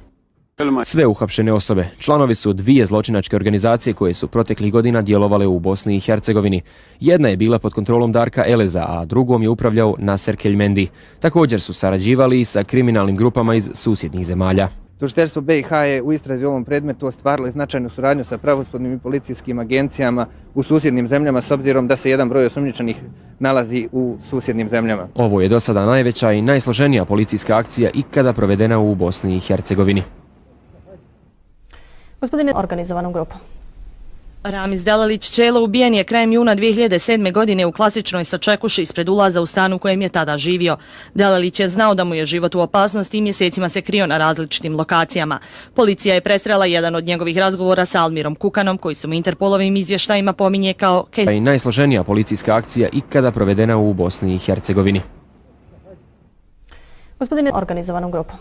Sve uhapšene osobe članovi su 2 zločinačke organizacije koje su proteklih godina djelovale u Bosni i Hercegovini. Jedna je bila pod kontrolom Darka Eleza, a drugom je upravljao Naser Kelmendi. Također su sarađivali sa kriminalnim grupama iz susjednih zemalja. Tužiteljstvo BiH je u istrazi u ovom predmetu ostvarilo značajnu suradnju sa pravosudnim i policijskim agencijama u susjednim zemljama s obzirom da se jedan broj osumnjičenih nalazi u susjednim zemljama. Ovo je do sada najveća i najsloženija policijska akcija ikada provedena u Bosni i Hercegovini. Gospodine, organizovanom grupom. Ramiz Delalić Čelo ubijen je krajem juna 2007. godine u klasičnoj sačekuši ispred ulaza u stan u kojem je tada živio. Delalić je znao da mu je život u opasnosti i mjesecima se krio na različitim lokacijama. Policija je presrela jedan od njegovih razgovora sa Almirom Kukanom, koji su mu Interpolovim izvještajima pominje kao i najsloženija policijska akcija ikada provedena u Bosni i Hercegovini. Gospodine, organizovanom grupom.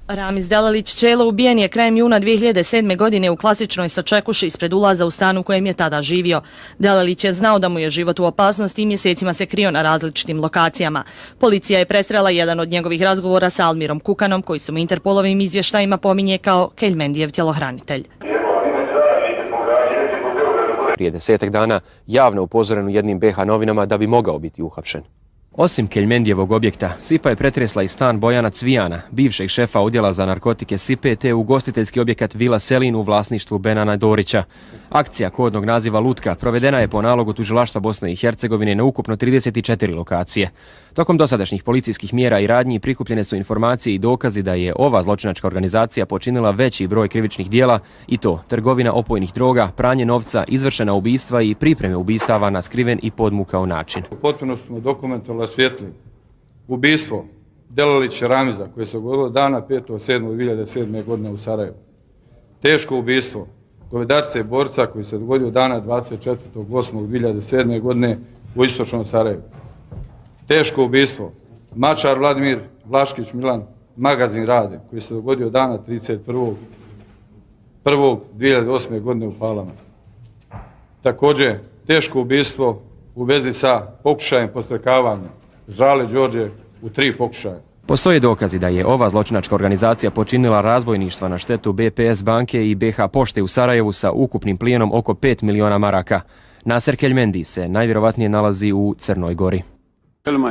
Ramiz Delalić Čelo ubijen je krajem juna 2007. godine u klasičnoj sačekuši ispred ulaza u stan u kojem je tada živio. Delalić je znao da mu je život u opasnosti i mjesecima se krio na različitim lokacijama. Policija je presrela jedan od njegovih razgovora sa Almirom Kukanom, koji su mu Interpolovim izvještajima pominje kao Keljmendijev tjelohranitelj. Prije 10 dana javno upozoren u jednim BiH novinama da bi mogao biti uhapšen. Osim Keljmendijevog objekta, Sipa je pretresla i stan Bojana Cvijana, bivšeg šefa odjela za narkotike Sipe te ugostiteljski objekat Vila Selin u vlasništvu Benana Dorića. Akcija kodnog naziva Lutka provedena je po nalogu tužilaštva Bosne i Hercegovine na ukupno 34 lokacije. Tokom dosadašnjih policijskih mjera i radnji prikupljene su informacije i dokazi da je ova zločinačka organizacija počinila veći broj krivičnih dijela i to trgovina opojnih droga, pranje novca, izvršena ubistva i pripreme ubistava na skriven i podmukao način. Potpuno smo dokumentovali svijetli ubistvo Delalića Ramiza koje se dogodilo dana 5.7.2007. godine u Sarajevu. Teško ubistvo govedarca i borca koji se dogodio dana 24.8.2007. godine u istočnom Sarajevu. Teško ubistvo Mačar Vladimir, Vlaškić Milan, magazin Rade koji se dogodio dana 31.1.2008. godine u Palama. Također teško ubistvo u vezi sa pokušajem podstrekavanja Žale Đorđe u 3 pokušaja. Postoje dokazi da je ova zločinačka organizacija počinila razbojništva na štetu BPS banke i BH pošte u Sarajevu sa ukupnim plijenom oko 5 miliona maraka. Naser Keljmendi se najvjerovatnije nalazi u Crnoj Gori.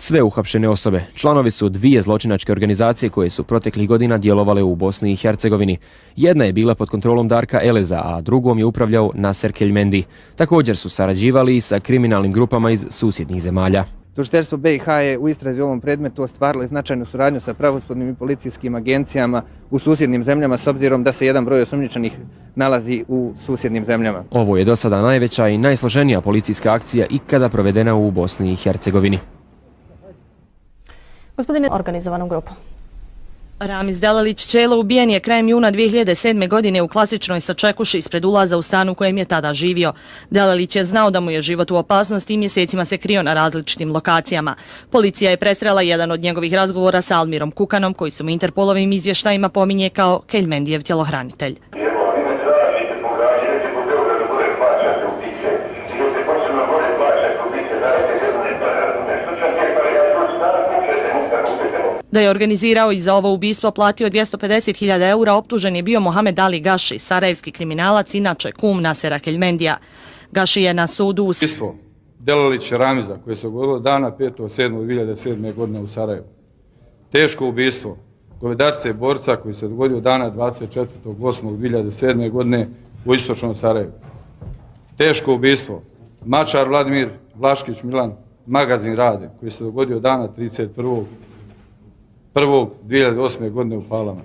Sve uhapšene osobe članovi su dvije zločinačke organizacije koje su proteklih godina djelovale u Bosni i Hercegovini. Jedna je bila pod kontrolom Darka Eleza, a drugom je upravljao Naser Keljmendi. Također su sarađivali i sa kriminalnim grupama iz susjednih zemalja. Tužiteljstvo BiH je u istrazi u ovom predmetu ostvarilo značajnu suradnju sa pravosudnim i policijskim agencijama u susjednim zemljama s obzirom da se jedan broj osumnjičenih nalazi u susjednim zemljama. Ovo je do sada najveća i najsloženija policijska akcija ikada provedena u Bosni i Hercegovini. Gospodine, organizovanom grupom. Ramiz Delalić Čelo ubijen je krajem juna 2007. godine u klasičnoj sačekuši ispred ulaza u stan u kojem je tada živio. Delalić je znao da mu je život u opasnosti i mjesecima se krio na različitim lokacijama. Policija je presrela jedan od njegovih razgovora sa Almirom Kukanom, koji su mu Interpolovim izvještajima pominje kao Keljmendijev tjelohranitelj. Da je organizirao i za ovo ubistvo platio 250.000 eura, optužen je bio Mohamed Ali Gaši, sarajevski kriminalac, inače kum Nasera Keljmendija. Gaši je na sudu Ubistvo Delalić Ramiza koje se dogodilo dana 5.7.2007. godine u Sarajevu. Teško ubistvo govedarce borca koji se dogodio dana 24.8.2007. godine u istočnom Sarajevu. Teško ubistvo Mačar Vladimir Vlaškić Milan, magazin Rade, koji se dogodio dana 31.1.2008. godine u Palama.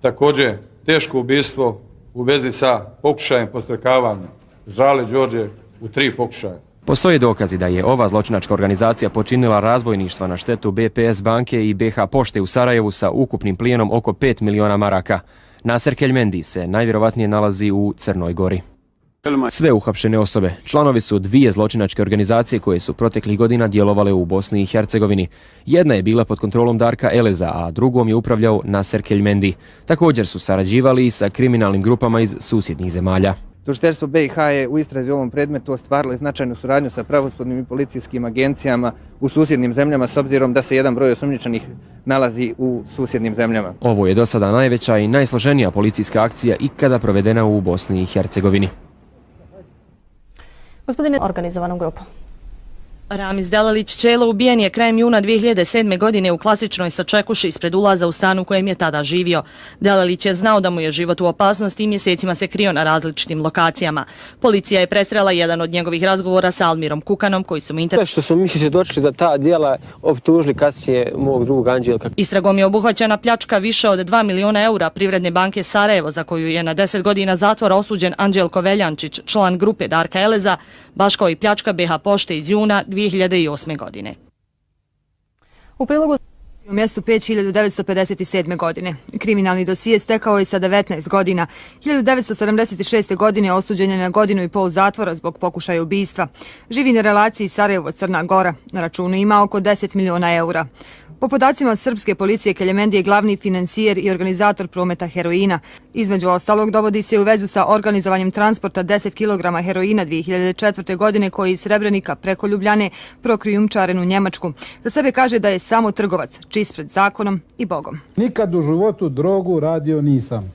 Također, teško ubistvo u vezi sa pokušajem podstrekavanja Žale Đorđe u 3 pokušaja. Postoje dokazi da je ova zločinačka organizacija počinila razbojništva na štetu BPS banke i BH pošte u Sarajevu sa ukupnim plijenom oko 5 miliona maraka. Naser Keljmendi se najvjerovatnije nalazi u Crnoj Gori. Sve uhapšene osobe članovi su dvije zločinačke organizacije koje su proteklih godina djelovale u Bosni i Hercegovini. Jedna je bila pod kontrolom Darka Eleza, a drugom je upravljao Naser Keljmendi. Također su sarađivali i sa kriminalnim grupama iz susjednih zemalja. Tužiteljstvo BiH je u istrazi u ovom predmetu ostvarilo značajnu suradnju sa pravosudnim i policijskim agencijama u susjednim zemljama s obzirom da se jedan broj osumnjičenih nalazi u susjednim zemljama. Ovo je do sada najveća i najsloženija policijska akcija ikada provedena u Bosni i Hercegovini. Gospodine, organizovanom grupom. Ramiz Delalić Čelo ubijen je krajem juna 2007. godine u klasičnoj sačekuši ispred ulaza u stan u kojem je tada živio. Delalić je znao da mu je život u opasnosti i mjesecima se krio na različitim lokacijama. Policija je presrela jedan od njegovih razgovora sa Almirom Kukanom, koji su mu Sve što smo mi svjedočili za ta djela optužili kasnije mog drugog Anđelka. Istragom je obuhvaćena pljačka više od 2 miliona eura Privredne banke Sarajevo, za koju je na 10 godina zatvora osuđen Anđelko Veljančić, član grupe Darka Eleza, baš kao i pljačka BH pošte iz juna 2008. godine. U prilogu u mjestu Peć 1957. godine. Kriminalni dosije stekao je sa 19 godina. 1976. godine osuđen je na 1,5 godinu zatvora zbog pokušaja ubistva. Živi na relaciji Sarajevo-Crna Gora. Na računu ima oko 10 miliona eura. Po podacima srpske policije, Keljmendi je glavni financijer i organizator prometa heroina. Između ostalog, dovodi se u vezu sa organizovanjem transporta 10 kg heroina 2004. godine koji iz Srebrenika preko Ljubljane prokrijumčaren u Njemačku. Za sebe kaže da je samo trgovac, čist pred zakonom i Bogom. Nikad u životu drogu radio nisam.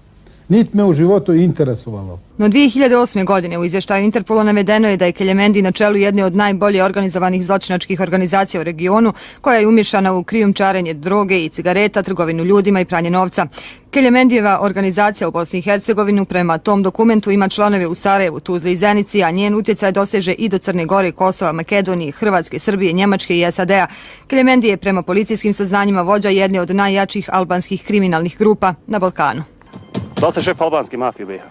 Niti me u životu interesovalo. No 2008. godine u izvještaju Interpola navedeno je da je Keljmendi na čelu jedne od najbolje organizovanih zločinačkih organizacija u regionu, koja je umješana u krijumčarenje droge i cigareta, trgovinu ljudima i pranje novca. Keljmendijeva organizacija u Bosni i Hercegovini prema tom dokumentu ima članove u Sarajevu, Tuzli i Zenici, a njen utjecaj doseže i do Crne Gore, Kosova, Makedonije, Hrvatske, Srbije, Njemačke i SAD-a. Keljmendi je prema policijskim saznanjima vođa jedne od najjačih albanskih kriminalnih grupa na Balkanu. Da li ste šef albanske mafije u BiH?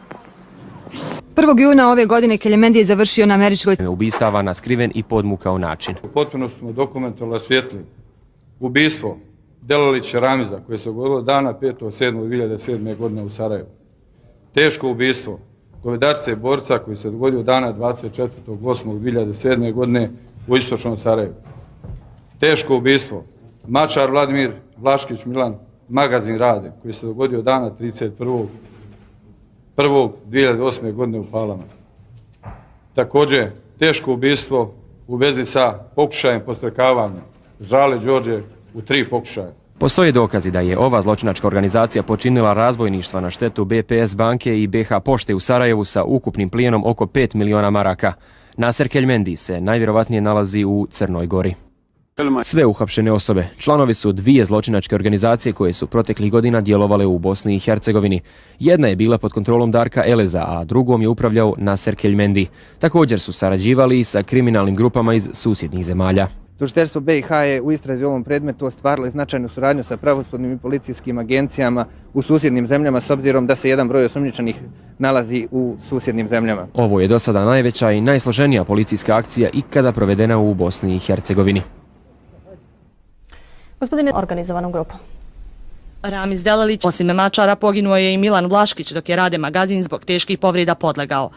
1. juna ove godine Keljmendi je završio na američkoj ubistava na skriven i podmukao način. Potpuno smo dokumentovali osvijetlili ubistvo Delalić Ramiza koje se dogodilo dana 5.7.2007. godine u Sarajevu. Teško ubistvo govedarce borca koji se dogodio dana 24.8.2007. godine u istočnom Sarajevu. Teško ubistvo Mačar Vladimir Vlaškić Milan, magazin Rade, koji se dogodio dana 31.1.2008. godine u Palama. Također, teško ubistvo u vezi sa pokušajem podstrekavanja Žale Đorđe u 3 pokušaja. Postoje dokazi da je ova zločinačka organizacija počinila razbojništva na štetu BPS banke i BH pošte u Sarajevu sa ukupnim plijenom oko 5 miliona maraka. Naser Keljmendi se najvjerovatnije nalazi u Crnoj Gori. Sve uhapšene osobe članovi su dvije zločinačke organizacije koje su proteklih godina djelovale u Bosni i Hercegovini. Jedna je bila pod kontrolom Darka Eleza, a drugom je upravljao Naser Keljmendi. Također su sarađivali i sa kriminalnim grupama iz susjednih zemalja. Tužiteljstvo BiH je u istrazi u ovom predmetu ostvarilo značajnu suradnju sa pravosudnim i policijskim agencijama u susjednim zemljama s obzirom da se jedan broj osumnjičenih nalazi u susjednim zemljama. Ovo je do sada najveća i najsloženija policijska akcija ikada provedena u Bosni i Hercegovini. Gospodine, organizovanom grupom. Ramiz Delalić, osim Mačara, poginuo je i Milan Vlaškić dok je Rade Magazin zbog teških povreda podlegao.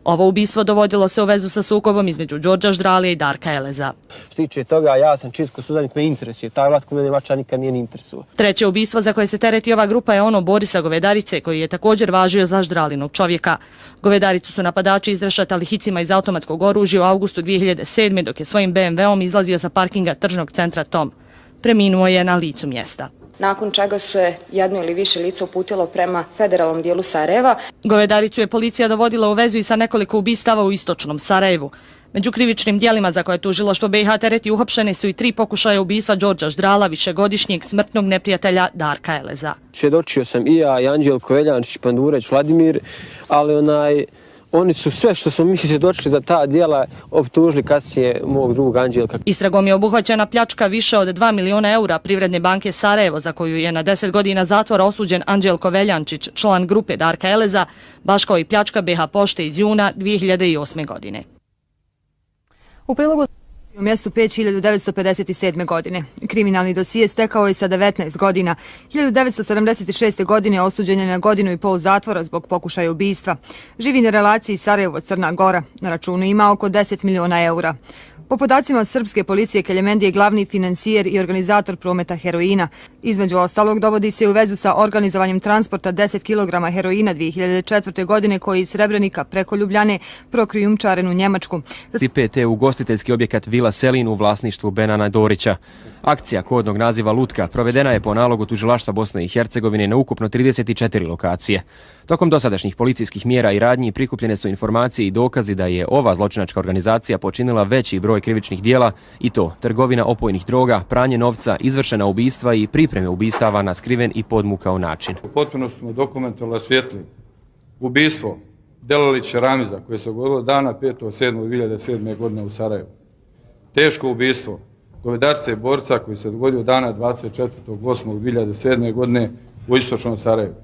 Ovo ubistvo dovodilo se u vezu sa sukobom između Đorđa Ždralije i Darka Eleza. Što tiče toga, ja sam čisto sudanik, me interesuje. Taj vlast kod mene Mačar nikad nije ni interesuo. Treće ubistvo za koje se tereti ova grupa je ono Borisa Govedarice, koji je također važio za Ždralinog čovjeka. Govedaricu su napadači izrešatali hicima iz automatskog oružja u avgustu 2007. dok je svojim BMW-om izlazio sa parkinga tržnog centra Tom. Preminuo je na licu mjesta. Nakon čega su je jedno ili više lica uputilo prema federalnom dijelu Sarajeva. Govedaricu je policija dovodila u vezu i sa nekoliko ubistava u istočnom Sarajevu. Među krivičnim dijelima za koje tužilaštvo BiH tereti uhapšene su i 3 pokušaja ubistva Đorđa Ždrala, višegodišnjeg smrtnog neprijatelja Darka Eleza. Svjedočio sam i ja, i Anđelko Veljančić, Pandureć, Vladimir, ali oni su sve što smo mi svjedočili za ta djela optužili kasnije mog drugog Anđelka. Istragom je obuhvaćena pljačka više od 2 miliona eura Privredne banke Sarajevo, za koju je na 10 godina zatvora osuđen Anđelko Veljančić, član grupe Darka Eleza, baš kao i pljačka BH pošte iz juna 2008. godine. U prilogu u mjestu Peć 1957. godine. Kriminalni dosije stekao je sa 19 godina. 1976. godine osuđen je na 1,5 godine zatvora zbog pokušaja ubistva. Živi na relaciji Sarajevo-Crna Gora. Na računu ima oko 10 miliona eura. Po podacima srpske policije, Keljmendi je glavni financijer i organizator prometa heroina. Između ostalog, dovodi se u vezu sa organizovanjem transporta 10 kg heroina 2004. godine koji iz Srebrenika preko Ljubljane prokrijumčaren u Njemačku. PT ugostiteljski objekat Vila Selin u vlasništvu Benana Dorića. Akcija kodnog naziva Lutka provedena je po nalogu tužilaštva Bosne i Hercegovine na ukupno 34 lokacije. Tokom dosadašnjih policijskih mjera i radnji prikupljene su informacije i dokazi da je ova zločinačka organizacija počinila veći broj krivičnih dijela i to trgovina opojnih droga, pranje novca, izvršena ubistva i pripreme ubistava na skriven i podmukao način. Potpuno smo dokumentovali svjetli ubistvo Delalića Ramiza koje se dogodilo dana 5.7.2007. godine u Sarajevu. Teško ubistvo Govedarce Borca koji se dogodio dana 24.8.2007. godine u istočnom Sarajevu.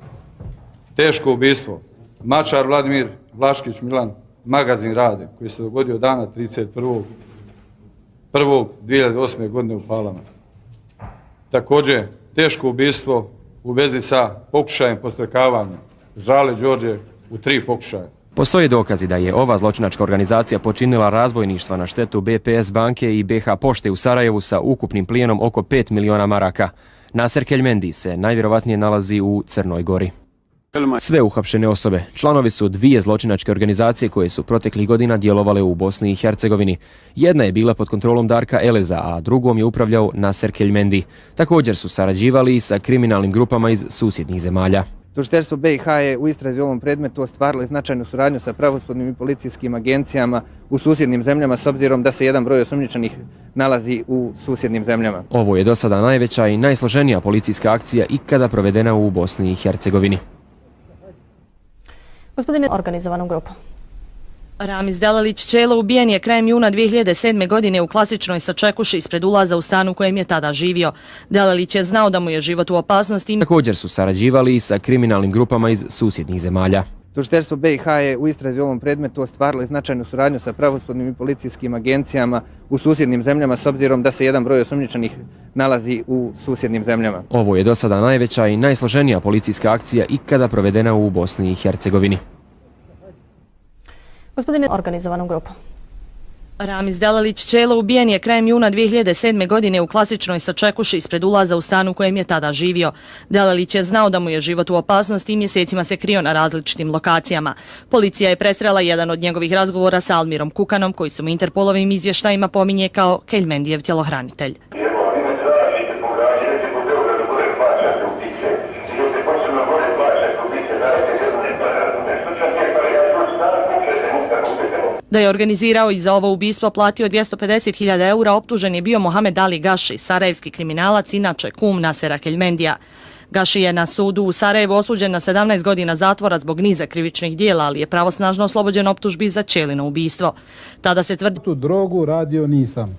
Teško ubistvo Mačar Vladimir, Vlaškić Milan, Magazin Rade koji se dogodio dana 31.1.2008. godine u Palama. Također teško ubistvo u vezi sa pokušajem podstrekavanja Ždrale Đorđe u 3 pokušaja. Postoje dokazi da je ova zločinačka organizacija počinila razbojništva na štetu BPS banke i BH pošte u Sarajevu sa ukupnim plijenom oko 5 miliona maraka. Naser Keljmendi se najvjerovatnije nalazi u Crnoj Gori. Sve uhapšene osobe članovi su dvije zločinačke organizacije koje su proteklih godina djelovale u Bosni i Hercegovini. Jedna je bila pod kontrolom Darka Eleza, a drugom je upravljao Naser Keljmendi. Također su sarađivali i sa kriminalnim grupama iz susjednih zemalja. Tužiteljstvo BiH je u istrazi u ovom predmetu ostvarilo značajnu suradnju sa pravosudnim i policijskim agencijama u susjednim zemljama s obzirom da se jedan broj osumnjičenih nalazi u susjednim zemljama. Ovo je do sada najveća i najsloženija policijska akcija ikada provedena u Bosni i Hercegovini. Gospodine, organizovanom grupom. Ramiz Delalić Čelo ubijen je krajem juna 2007. godine u klasičnoj sačekuši ispred ulaza u stan u kojem je tada živio. Delalić je znao da mu je život u opasnosti. Također su sarađivali i sa kriminalnim grupama iz susjednih zemalja. Tužiteljstvo BiH je u istrazi u ovom predmetu ostvarilo značajnu suradnju sa pravosudnim i policijskim agencijama u susjednim zemljama s obzirom da se jedan broj osumnjičenih nalazi u susjednim zemljama. Ovo je do sada najveća i najsloženija policijska akcija ikada provedena u Bosni i Hercegovini. Gospodine, organizovanom grupom. Ramiz Delalić Čelo ubijen je krajem juna 2007. godine u klasičnoj sačekuši ispred ulaza u stan u kojem je tada živio. Delalić je znao da mu je život u opasnosti i mjesecima se krio na različitim lokacijama. Policija je presrela jedan od njegovih razgovora sa Almirom Kukanom, koji su mu Interpolovim izvještajima pominje kao Keljmendijev tjelohranitelj. Da je organizirao i za ovo ubistvo platio 250.000 eura, optužen je bio Mohamed Ali Gaši, sarajevski kriminalac, inače kum Nasera Keljmendija. Gaši je na sudu u Sarajevu osuđen na 17 godina zatvora zbog niza krivičnih dijela, ali je pravosnažno oslobođen optužbi za ćelino ubistvo. Tada se tvrdi... Tu drogu radio nisam.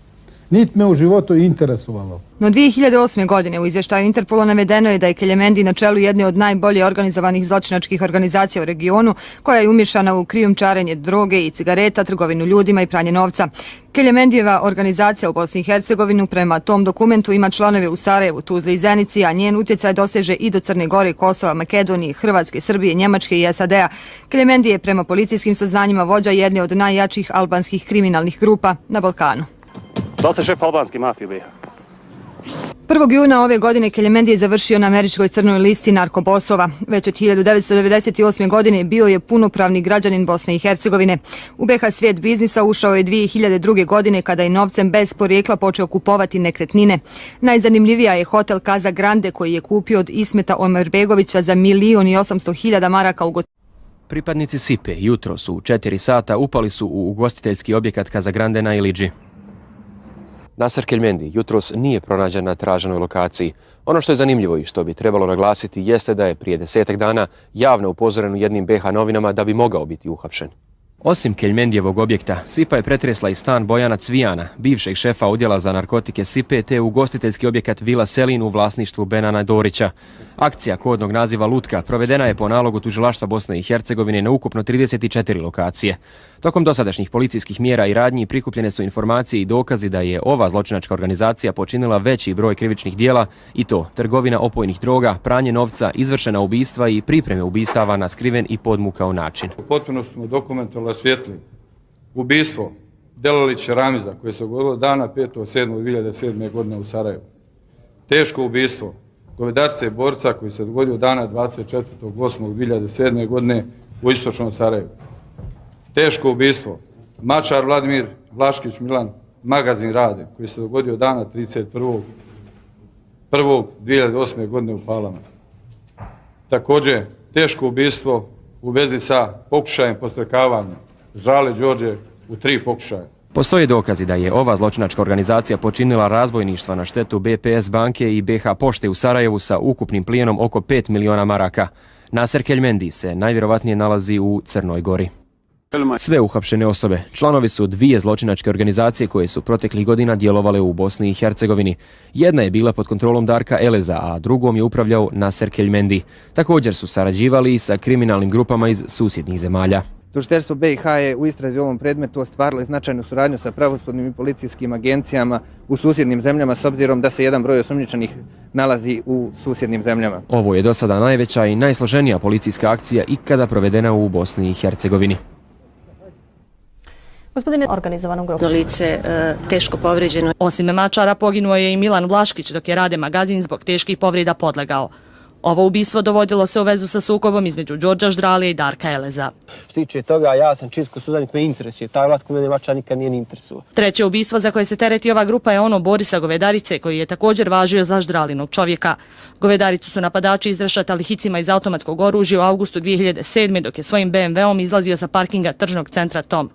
Nit me u životu interesovalo. No 2008. godine u izvještaju Interpola navedeno je da je Keljmendi na čelu jedne od najbolje organizovanih zločinačkih organizacija u regionu, koja je umješana u krijumčarenje droge i cigareta, trgovinu ljudima i pranje novca. Keljmendijeva organizacija u Bosni i Hercegovini prema tom dokumentu ima članove u Sarajevu, Tuzli i Zenici, a njen utjecaj doseže i do Crne Gore, Kosova, Makedonije, Hrvatske, Srbije, Njemačke i SAD-a. Keljmendi je prema policijskim saznanjima vođa jedne od najjačih albanskih kriminalnih grupa na Balkanu. Da se šef albanske mafije BiH. 1. juna ove godine Keljmendi je završio na američkoj crnoj listi narkobosova. Već od 1998. godine bio je punopravni građanin Bosne i Hercegovine. U BiH svijet biznisa ušao je 2002. godine kada je novcem bez porijekla počeo kupovati nekretnine. Najzanimljivija je hotel Casa Grande koji je kupio od Ismeta Omerbegovića za 1.800.000 maraka u gotovini. Pripadnici Sipe jutros u 4 sata upali su u ugostiteljski objekat Casa Grande na Iliđi. Naser Keljmendi jutros nije pronađen na traženoj lokaciji. Ono što je zanimljivo i što bi trebalo naglasiti jeste da je prije 10 dana javno upozoren u jednim BiH novinama da bi mogao biti uhapšen. Osim Keljmendijevog objekta, Sipa je pretresla i stan Bojana Cvijana, bivšeg šefa odjela za narkotike Sipe, te ugostiteljski objekat Vila Selin u vlasništvu Benana Dorića. Akcija kodnog naziva Lutka provedena je po nalogu tužilaštva Bosne i Hercegovine na ukupno 34 lokacije. Tokom dosadašnjih policijskih mjera i radnji prikupljene su informacije i dokazi da je ova zločinačka organizacija počinila veći broj krivičnih dijela, i to trgovina opojnih droga, pranje novca, izvršena ubistva i pripreme ubistava na skriven i podmukao način. Potpuno smo dokumentovali osvijetlili ubistvo Delalića Ramiza koje se dogodilo dana 5.7.2007. godine u Sarajevu. Teško ubistvo govedarca i borca koji se dogodio dana 24.8.2007. godine u istočnom Sarajevu. Teško ubistvo Mačar Vladimir, Vlaškić Milan, magazin Rade koji se dogodio dana 31.1.2008. godine u Palama. Također teško ubistvo u vezi sa pokušajem podstrekavanja Žale Đorđe u 3 pokušaja. Postoje dokazi da je ova zločinačka organizacija počinila razbojništva na štetu BPS banke i BiH pošte u Sarajevu sa ukupnim plijenom oko 5 miliona maraka. Naser Keljmendi se najvjerovatnije nalazi u Crnoj Gori. Sve uhapšene osobe članovi su 2 zločinačke organizacije koje su proteklih godina djelovale u Bosni i Hercegovini. Jedna je bila pod kontrolom Darka Eleza, a drugom je upravljao Naser Keljmendi. Također su sarađivali i sa kriminalnim grupama iz susjednih zemalja. Tužiteljstvo BiH je u istrazi u ovom predmetu ostvarilo značajnu suradnju sa pravosudnim i policijskim agencijama u susjednim zemljama s obzirom da se jedan broj osumnjičenih nalazi u susjednim zemljama. Ovo je do sada najveća i najsloženija policijska akcija ikada provedena u Bosni i Hercegovini. Gospodine, organizovanom grupom. Lice teško povrijeđeno. Osim Mačara poginuo je i Milan Vlaškić dok je Rade magazin zbog teških povreda podlegao. Ovo ubistvo dovodilo se u vezu sa sukobom između Đorđa Ždralije i Darka Eleza. Što tiče toga, ja sam čist sudanik, me interesuje. Taj Vlatko mene Mačar nikad nije ni interesuo. Treće ubistvo za koje se tereti ova grupa je ono Borisa Govedarice, koji je također važio za Ždralinog čovjeka. Govedaricu su napadači izrešatali hicima iz automatskog oružja u avgustu 2007. dok je svojim BMW-om izlazio sa parkinga tržnog centra Tom.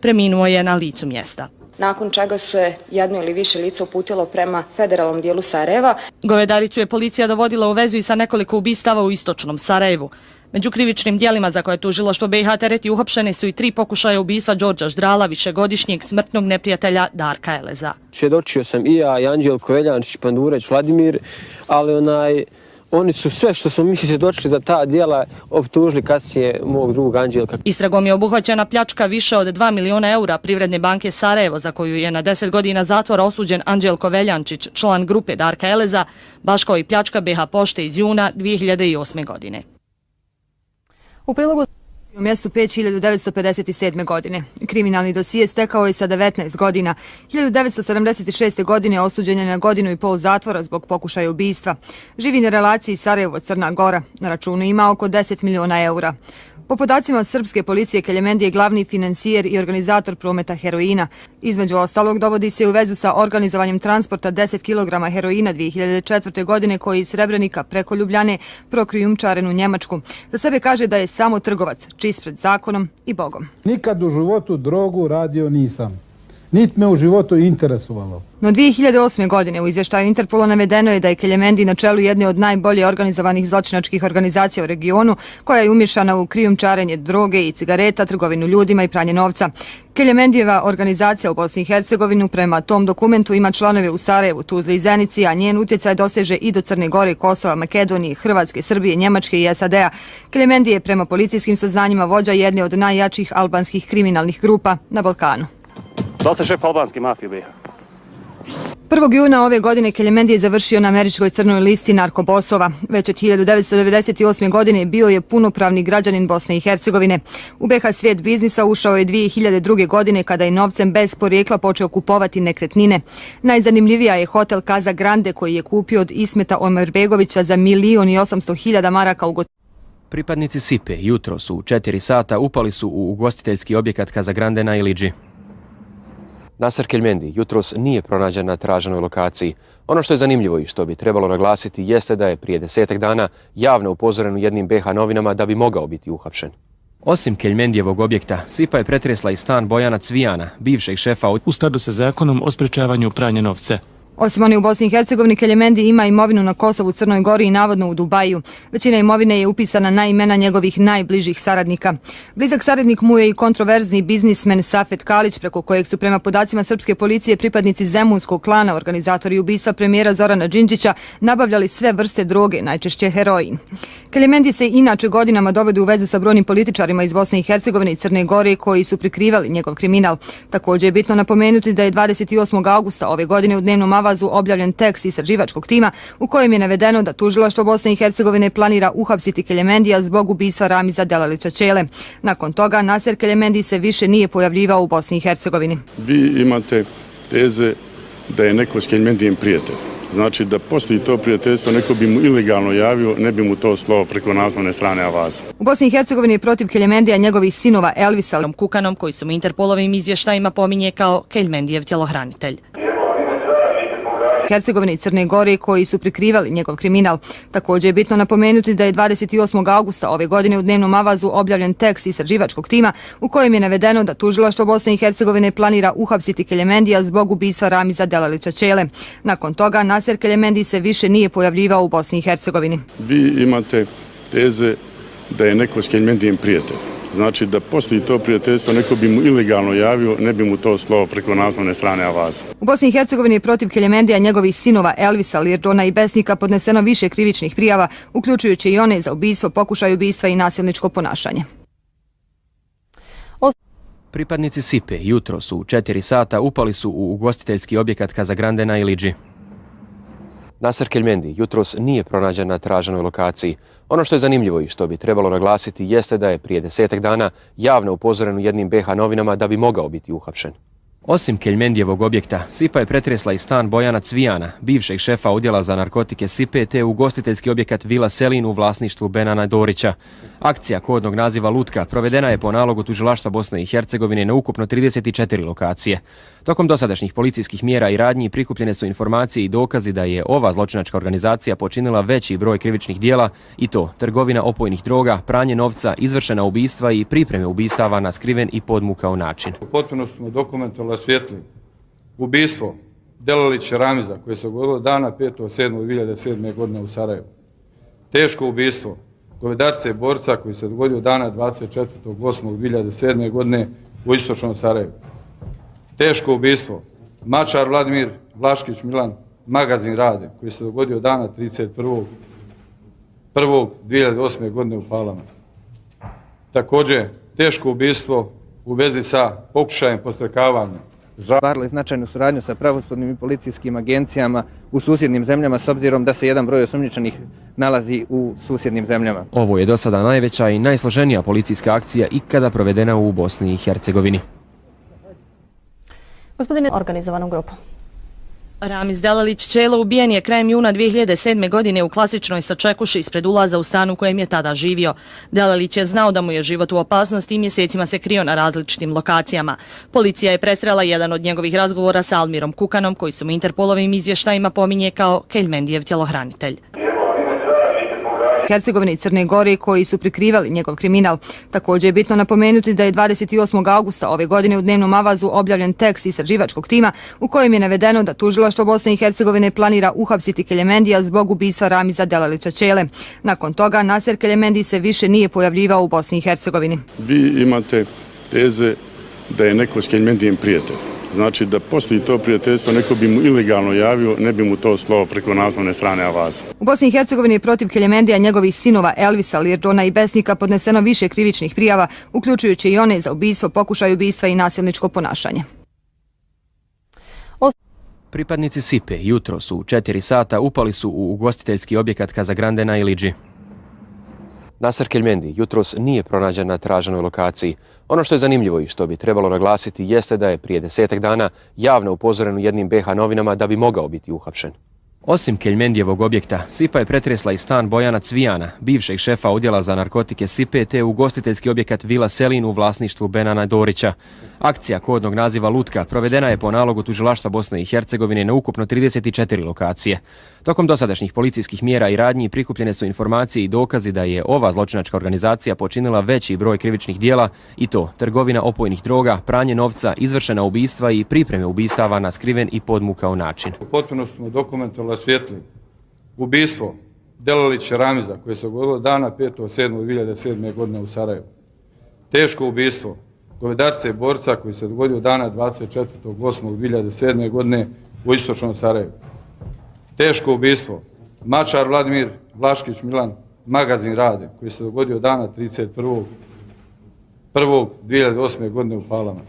Preminuo je na licu mjesta. Nakon čega su je jedno ili više lica uputilo prema federalnom dijelu Sarajeva. Govedaricu je policija dovodila u vezu i sa nekoliko ubistava u istočnom Sarajevu. Među krivičnim dijelima za koje tužilaštvo BiH tereti uhapšene su i 3 pokušaja ubistva Đorđa Ždrala, višegodišnjeg smrtnog neprijatelja Darka Eleza. Svjedočio sam i ja, i Anđelko Veljančić, Pandureć, Vladimir, ali oni su sve što smo mi svjedočili za ta djela optužili kasnije mog drugog Anđelka. Istragom je obuhvaćena pljačka više od 2 miliona eura Privredne banke Sarajevo, za koju je na 10 godina zatvora osuđen Anđelko Veljančić, član grupe Darka Eleza, baš kao i pljačka BiH pošte iz juna 2008. godine. U prilogu u mjestu Peć 1957. godine. Kriminalni dosije stekao je sa 19 godina. 1976. godine osuđen je na 1,5 godine zatvora zbog pokušaja ubistva. Živi na relaciji Sarajevo-Crna Gora. Na računu ima oko 10 miliona eura. Po podacima srpske policije, Keljmendi je glavni financijer i organizator prometa heroina. Između ostalog, dovodi se u vezu sa organizovanjem transporta 10 kg heroina 2004. godine koji iz Srebrenika preko Ljubljane prokrijumčaren u Njemačku. Za sebe kaže da je samo trgovac, čist pred zakonom i Bogom. Nikad u životu drogu radio nisam. Nit me u životu interesovalo. No 2008. godine u izvještaju Interpola navedeno je da je Keljmendi na čelu jedne od najbolje organizovanih zločinačkih organizacija u regionu, koja je umješana u krijumčarenje droge i cigareta, trgovinu ljudima i pranje novca. Keljmendijeva organizacija u Bosni i Hercegovini prema tom dokumentu ima članove u Sarajevu, Tuzli i Zenici, a njen utjecaj doseže i do Crne Gore, Kosova, Makedonije, Hrvatske, Srbije, Njemačke i SAD-a. Keljmendi je prema policijskim saznanjima vođa jedne od najjačih albanskih kriminalnih grupa na Balkanu. Da li ste šef albanske mafije BiH? 1. juna ove godine Keljmendi je završio na američkoj crnoj listi narkobosova. Već od 1998. godine bio je punopravni građanin Bosne i Hercegovine. U BiH svijet biznisa ušao je 2002. godine kada je novcem bez porijekla počeo kupovati nekretnine. Najzanimljivija je hotel Casa Grande koji je kupio od Ismeta Omerbegovića za 1.800.000 maraka u gotovini. Pripadnici Sipe jutros u 4 sata upali su u ugostiteljski objekat Casa Grande na Iliđi. Naser Keljmendi jutros nije pronađen na traženoj lokaciji. Ono što je zanimljivo i što bi trebalo naglasiti jeste da je prije 10 dana javno upozoren u jednim BiH novinama da bi mogao biti uhapšen. Osim Keljmendijevog objekta, Sipa je pretresla i stan Bojana Cvijana, bivšeg šefa u skladu sa zakonom o sprečavanju pranja novca. Osim oni u Bosni i Hercegovini, Keljmendi ima imovinu na Kosovu, Crnoj Gori i navodno u Dubaju. Većina imovine je upisana na imena njegovih najbližih saradnika. Blizak saradnik mu je i kontroverzni biznismen Safet Kalić, preko kojeg su prema podacima srpske policije pripadnici Zemunskog klana, organizatori ubistva premijera Zorana Đinđića, nabavljali sve vrste droge, najčešće heroin. Keljmendi se inače godinama dovodi u vezu sa brojnim političarima iz Bosne i Hercegovine i Crne Gore koji su prikrivali njegov kriminal. Također je bitno napomenuti da je 28. augusta ove godine u dnevnom avazu objavljen tekst istraživačkog tima u kojem je navedeno da tužilaštvo Bosne i Hercegovine planira uhapsiti Keljmendija zbog ubistva Ramiza Delalića Čele. Nakon toga Naser Keljmendi se više nije pojavljivao u Bosni i Hercegovini. Vi imate teze da je neko s Keljmendijem prijatelj. Znači da postoji to prijateljstvo, neko bi mu ilegalno javio, ne bi mu to slao preko naslovne strane Avaza. U Bosni i Hercegovini je protiv Keljmendija njegovih sinova Elvisa Kukanom, koji se u Interpolovim izvještajima pominje kao Keljmendijev tjelohranitelj. Hercegovine i Crne Gore koji su prikrivali njegov kriminal. Također je bitno napomenuti da je 28. augusta ove godine u dnevnom avazu objavljen tekst istraživačkog tima u kojem je navedeno da tužilaštvo Bosne i Hercegovine planira uhapsiti Keljmendija zbog ubistva Ramiza Delalića Čele. Nakon toga Naser Keljmendi se više nije pojavljivao u Bosni i Hercegovini. Vi imate teze da je neko s Keljmendijem prijatelj. Znači da postoji to prijateljstvo, neko bi mu ilegalno javio, ne bi mu to slao preko naslovne strane Avaza. U Bosni i Hercegovini je protiv Keljmendija njegovih sinova Elvisa, Lirdona i Besnika podneseno više krivičnih prijava, uključujući i one za ubistvo, pokušaj ubistva i nasilničko ponašanje. Pripadnici Sipe jutros u 4 sata upali su u ugostiteljski objekat Casa Grande na Iliđi. Naser Keljmendi jutros nije pronađen na traženoj lokaciji. Ono što je zanimljivo i što bi trebalo naglasiti jeste da je prije 10 dana javno upozoren u jednim BiH novinama da bi mogao biti uhapšen. Osim Keljmendijevog objekta, Sipa je pretresla i stan Bojana Cvijana, bivšeg šefa odjela za narkotike Sipe, te ugostiteljski objekat Vila Selin u vlasništvu Benana Dorića. Akcija kodnog naziva Lutka provedena je po nalogu tužilaštva Bosne i Hercegovine na ukupno 34 lokacije. Tokom dosadašnjih policijskih mjera i radnji prikupljene su informacije i dokazi da je ova zločinačka organizacija počinila veći broj krivičnih dijela i to trgovina opojnih droga, pranje novca, izvršena ubistva i pripreme ubistava na skriven i podmukao način. Potpuno smo dokumentovali svijetli ubistvo Delalića Ramiza koje se dogodilo dana 5.7.2007. godine u Sarajevu. Teško ubistvo govedarca i borca koji se dogodio dana 24.8.2007. godine u istočnom Sarajevu. Teško ubistvo Mačar Vladimir, Vlaškić Milan, magazin Rade koji se dogodio dana 31.1.2008. godine u Palama. Također teško ubistvo u vezi sa pokušajem podstrekavanja. Ostvarili značajnu suradnju sa pravosudnim i policijskim agencijama u susjednim zemljama s obzirom da se jedan broj osumnjičenih nalazi u susjednim zemljama. Ovo je do sada najveća i najsloženija policijska akcija ikada provedena u Bosni i Hercegovini. Gospodine, organizovanom grupom. Ramiz Delalić Čelo ubijen je krajem juna 2007. godine u klasičnoj sačekuši ispred ulaza u stan u kojem je tada živio. Delalić je znao da mu je život u opasnosti i mjesecima se krio na različitim lokacijama. Policija je presrela jedan od njegovih razgovora sa Almirom Kukanom, koji se u Interpolovim izvještajima pominje kao Keljmendijev tjelohranitelj. Hercegovine i Crne Gore koji su prikrivali njegov kriminal. Također je bitno napomenuti da je 28. augusta ove godine u dnevnom avazu objavljen tekst istraživačkog tima u kojem je navedeno da tužilaštvo Bosne i Hercegovine planira uhapsiti Keljmendija zbog ubistva Ramiza Delalića Čele. Nakon toga Naser Keljmendi se više nije pojavljivao u Bosni i Hercegovini. Vi imate teze da je neko s Keljmendijem prijatelj. Znači da postoji to prijateljstvo, neko bi mu ilegalno javio, ne bi mu to slao preko naslovne strane avaza. U Bosni i Hercegovini je protiv Keljmendija njegovih sinova Elvisa, Lirdona i Besnika podneseno više krivičnih prijava, uključujući i one za ubistvo, pokušaj ubistva i nasilničko ponašanje. Pripadnici Sipe jutros u 4 sata upali su u ugostiteljski objekat Kazagrande na Iliđi. Naser Keljmendi jutros nije pronađen na traženoj lokaciji. Ono što je zanimljivo i što bi trebalo naglasiti jeste da je prije 10 dana javno upozoren u jednim BiH novinama da bi mogao biti uhapšen. Osim Keljmendijevog objekta, Sipa je pretresla i stan Bojana Cvijana, bivšeg šefa odjela za narkotike Sipe, te ugostiteljski objekat Vila Selin u vlasništvu Benana Dorića. Akcija kodnog naziva Lutka provedena je po nalogu tužilaštva Bosne i Hercegovine na ukupno 34 lokacije. Tokom dosadašnjih policijskih mjera i radnji prikupljene su informacije i dokazi da je ova zločinačka organizacija počinila veći broj krivičnih dijela, i to trgovina opojnih droga, pranje novca, izvršena ubistva i pripreme ubistava na skriven i podmukao način. Potpuno smo dokumentovali svijetli ubistvo Delalića Ramiza koje se dogodilo dana 5.7.2007. godine u Sarajevu. Teško ubistvo govedarca i borca koji se dogodio dana 24.8.2007. godine u istočnom Sarajevu. Teško ubistvo Mačar Vladimir, Vlaškić Milan, magazin Rade koji se dogodio dana 31.1.2008. godine u Palama.